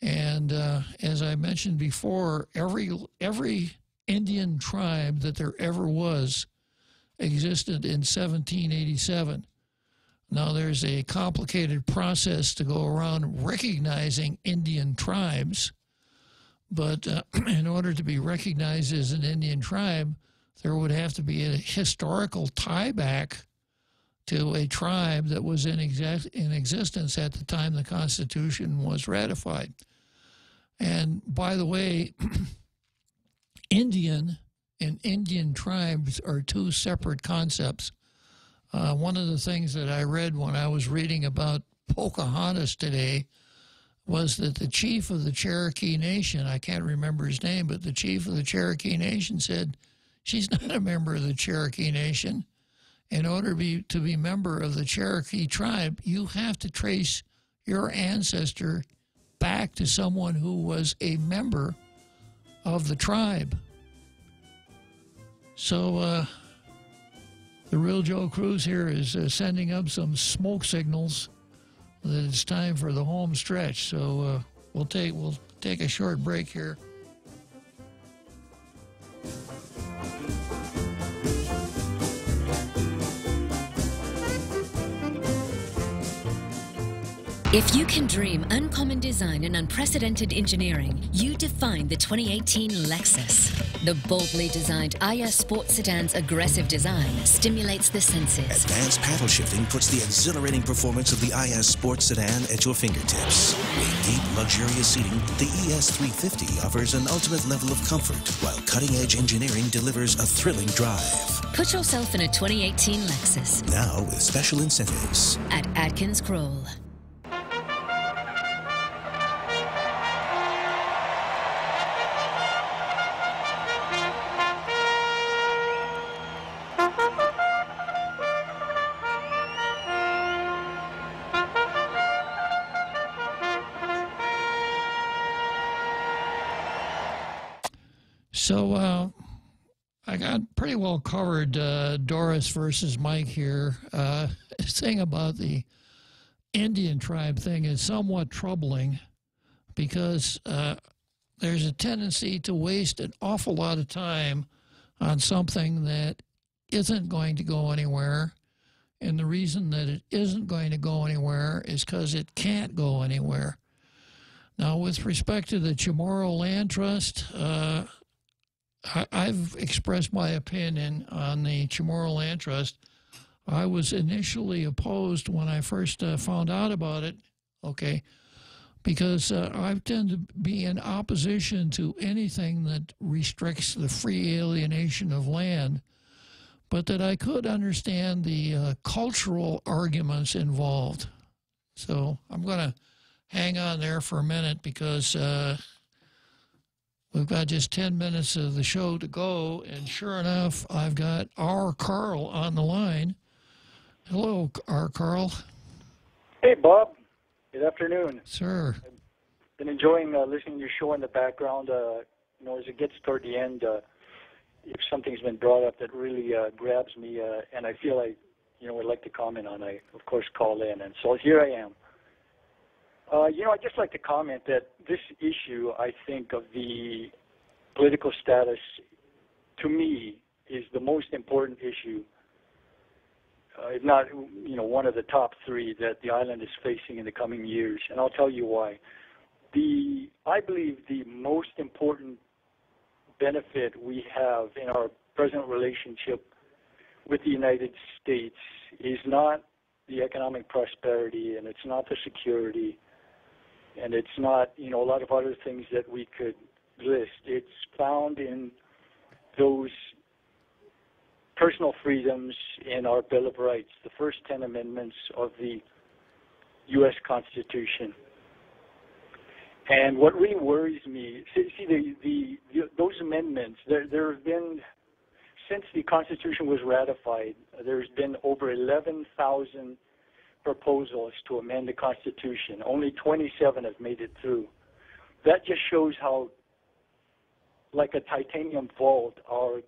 And as I mentioned before, every Indian tribe that there ever was existed in 1787. Now, there's a complicated process to go around recognizing Indian tribes, but in order to be recognized as an Indian tribe, there would have to be a historical tie-back to a tribe that was in existence at the time the Constitution was ratified. And by the way, Indian and Indian tribes are two separate concepts. One of the things that I read when I was reading about Pocahontas today was that the chief of the Cherokee Nation, I can't remember his name, but the chief of the Cherokee Nation said, she's not a member of the Cherokee Nation. In order to be a member of the Cherokee tribe, you have to trace your ancestor back to someone who was a member of the tribe. So the real Joe Cruz here is sending up some smoke signals that it's time for the home stretch. So we'll take a short break here. If you can dream uncommon design and unprecedented engineering, you define the 2018 Lexus. The boldly designed IS Sport Sedan's aggressive design stimulates the senses. Advanced paddle shifting puts the exhilarating performance of the IS Sport Sedan at your fingertips. With deep, luxurious seating, the ES350 offers an ultimate level of comfort, while cutting-edge engineering delivers a thrilling drive. Put yourself in a 2018 Lexus. Now with special incentives. At Atkins Kroll. So I got pretty well covered Doris versus Mike here. This thing about the Indian tribe thing is somewhat troubling because there's a tendency to waste an awful lot of time on something that isn't going to go anywhere. And the reason that it isn't going to go anywhere is because it can't go anywhere. Now, with respect to the Chamorro Land Trust, I've expressed my opinion on the Chamorro Land Trust. I was initially opposed when I first found out about it, okay, because I tend to be in opposition to anything that restricts the free alienation of land, but that I could understand the cultural arguments involved. So I'm going to hang on there for a minute because we've got just 10 minutes of the show to go, and sure enough, I've got our Carl on the line. Hello, our Carl. Hey, Bob. Good afternoon. Sir. I've been enjoying listening to your show in the background. As it gets toward the end, if something's been brought up that really grabs me and I feel I would like to comment on, I, of course, call in. And so here I am. I'd just like to comment that this issue, I think, of the political status, to me, is the most important issue, if not, one of the top three that the island is facing in the coming years. And I'll tell you why. I believe the most important benefit we have in our present relationship with the United States is not the economic prosperity, and it's not the security, and it's not, a lot of other things that we could list. It's found in those personal freedoms in our Bill of Rights, the first 10 amendments of the U.S. Constitution. And what really worries me, those amendments, there have been, since the Constitution was ratified, there's been over 11,000 proposals to amend the Constitution. Only 27 have made it through. That just shows how, like a titanium vault, our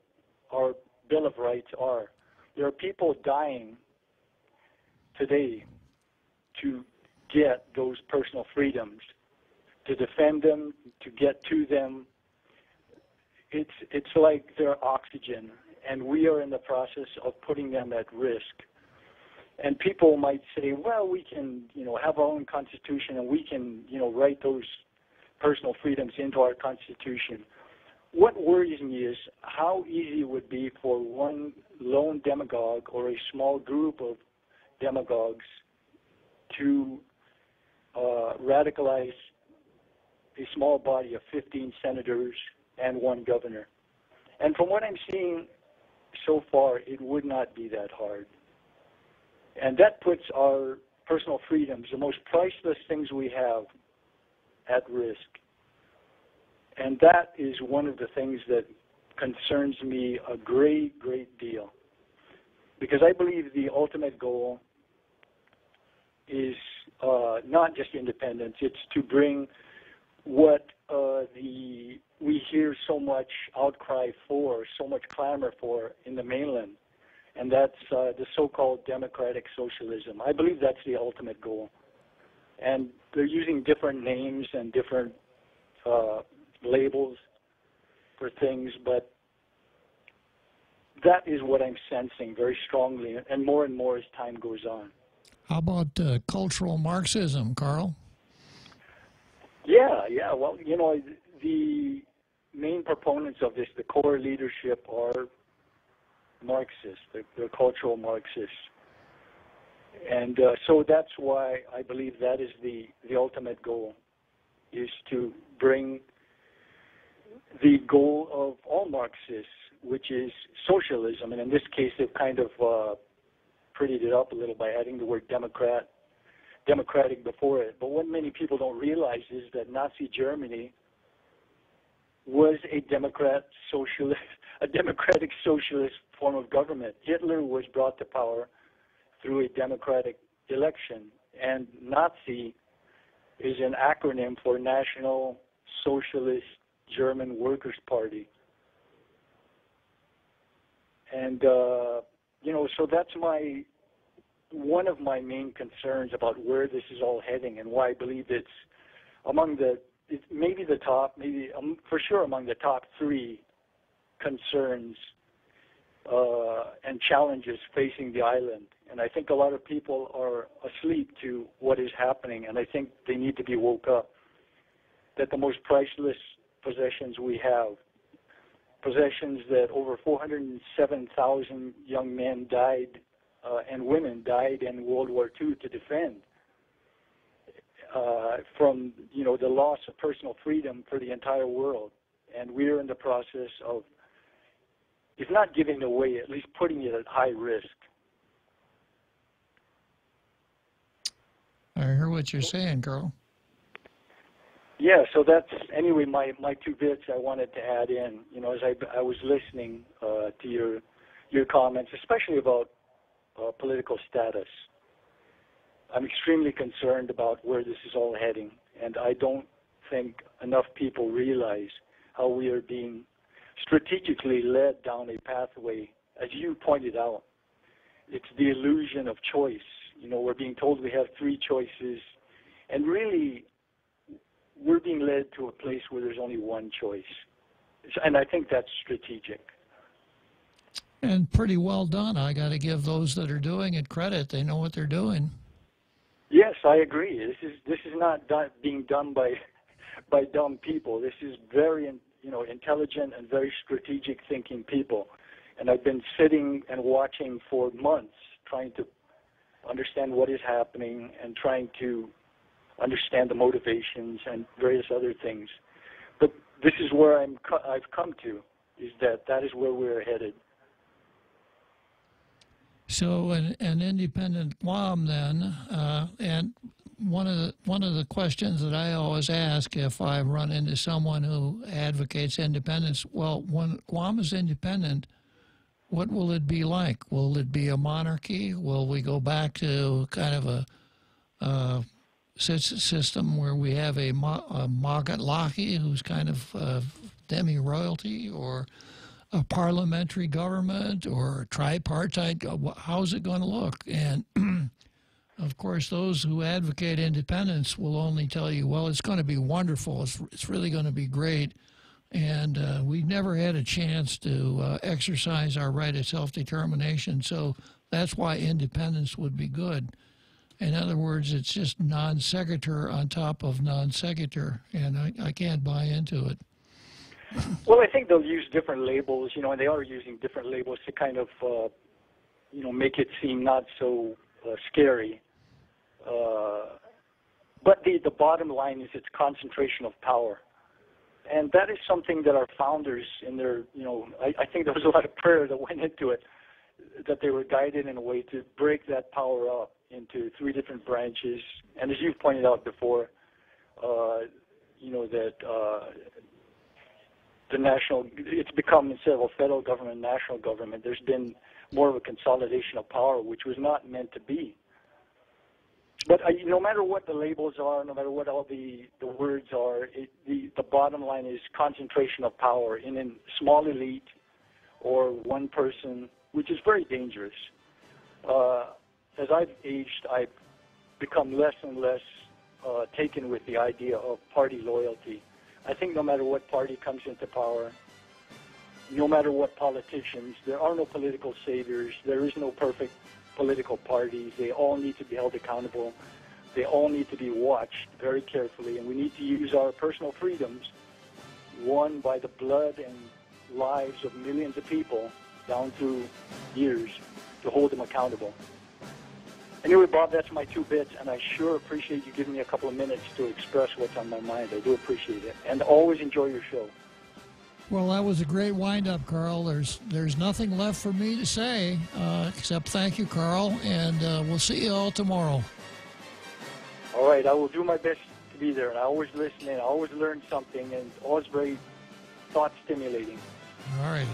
Bill of Rights are. There are people dying today to get those personal freedoms, to defend them, to get to them. It's like they're oxygen, and we are in the process of putting them at risk. And people might say, well, we can, have our own Constitution, and we can, write those personal freedoms into our Constitution. What worries me is how easy it would be for one lone demagogue or a small group of demagogues to radicalize a small body of 15 senators and one governor. And from what I'm seeing so far, it would not be that hard. And that puts our personal freedoms, the most priceless things we have, at risk. And that is one of the things that concerns me a great, great deal. Because I believe the ultimate goal is not just independence, it's to bring what we hear so much outcry for, so much clamor for in the mainland, and that's the so-called democratic socialism. I believe that's the ultimate goal. And they're using different names and different labels for things, but that is what I'm sensing very strongly, and more as time goes on. How about cultural Marxism, Carl? Yeah. Well, you know, the main proponents of this, the core leadership, are Marxists. They're cultural Marxists. And so that's why I believe that is the ultimate goal, is to bring the goal of all Marxists, which is socialism. And in this case, they've kind of prettied it up a little by adding the word democratic before it. But what many people don't realize is that Nazi Germany was a democratic socialist form of government. Hitler was brought to power through a democratic election, and Nazi is an acronym for National Socialist German Workers' Party. And you know, so that's one of my main concerns about where this is all heading, and why I believe it's maybe the top, for sure among the top 3 concerns and challenges facing the island. And I think a lot of people are asleep to what is happening, and I think they need to be woke up. That the most priceless possessions we have, possessions that over 407,000 young men died and women died in World War II to defend, from, you know, the loss of personal freedom for the entire world. And we're in the process of, if not giving it away, at least putting it at high risk. I hear what you're saying, Carl. Yeah, so that's, anyway, my 2 bits I wanted to add in. You know, as I was listening to your comments, especially about political status. I'm extremely concerned about where this is all heading, and I don't think enough people realize how we are being strategically led down a pathway. As you pointed out, it's the illusion of choice. You know, we're being told we have 3 choices, and really we're being led to a place where there's only one choice. And I think that's strategic. And pretty well done. I got to give those that are doing it credit. They know what they're doing. Yes, I agree. This is not being done by dumb people. This is very, you know, intelligent and very strategic thinking people. And I've been sitting and watching for months, trying to understand what is happening and trying to understand the motivations and various other things. But this is where I've come to, is that is where we're headed. So an independent Guam then, and one of the questions that I always ask if I run into someone who advocates independence, well, when Guam is independent, what will it be like? Will it be a monarchy? Will we go back to kind of a system where we have a Magat-Laki who's kind of demi-royalty, or a parliamentary government, or tripartite? How's it going to look? And of course, those who advocate independence will only tell you, well, it's going to be wonderful. It's really going to be great. And we've never had a chance to exercise our right of self-determination. So that's why independence would be good. In other words, it's just non sequitur on top of non sequitur. And I can't buy into it. Well, I think they'll use different labels, you know, and they are using different labels to kind of, you know, make it seem not so scary. But the bottom line is it's concentration of power. And that is something that our founders in their, you know, I think there was a lot of prayer that went into it, that they were guided in a way to break that power up into 3 different branches. And as you've pointed out before, you know, that it's become, instead of a federal government, national government. There's been more of a consolidation of power, which was not meant to be. But no matter what the labels are, no matter what all the words are, the bottom line is concentration of power in a small elite or one person, which is very dangerous. As I've aged, I've become less and less taken with the idea of party loyalty. I think no matter what party comes into power, no matter what politicians, there are no political saviors. There is no perfect political parties. They all need to be held accountable. They all need to be watched very carefully, and we need to use our personal freedoms won by the blood and lives of millions of people down through years to hold them accountable. Anyway, Bob, that's my 2 bits, and I sure appreciate you giving me a couple of minutes to express what's on my mind. I do appreciate it, and always enjoy your show. Well, that was a great wind-up, Carl. There's nothing left for me to say except thank you, Carl, and we'll see you all tomorrow. All right, I will do my best to be there, and I always listen in. I always learn something, and it's always very thought-stimulating. All right.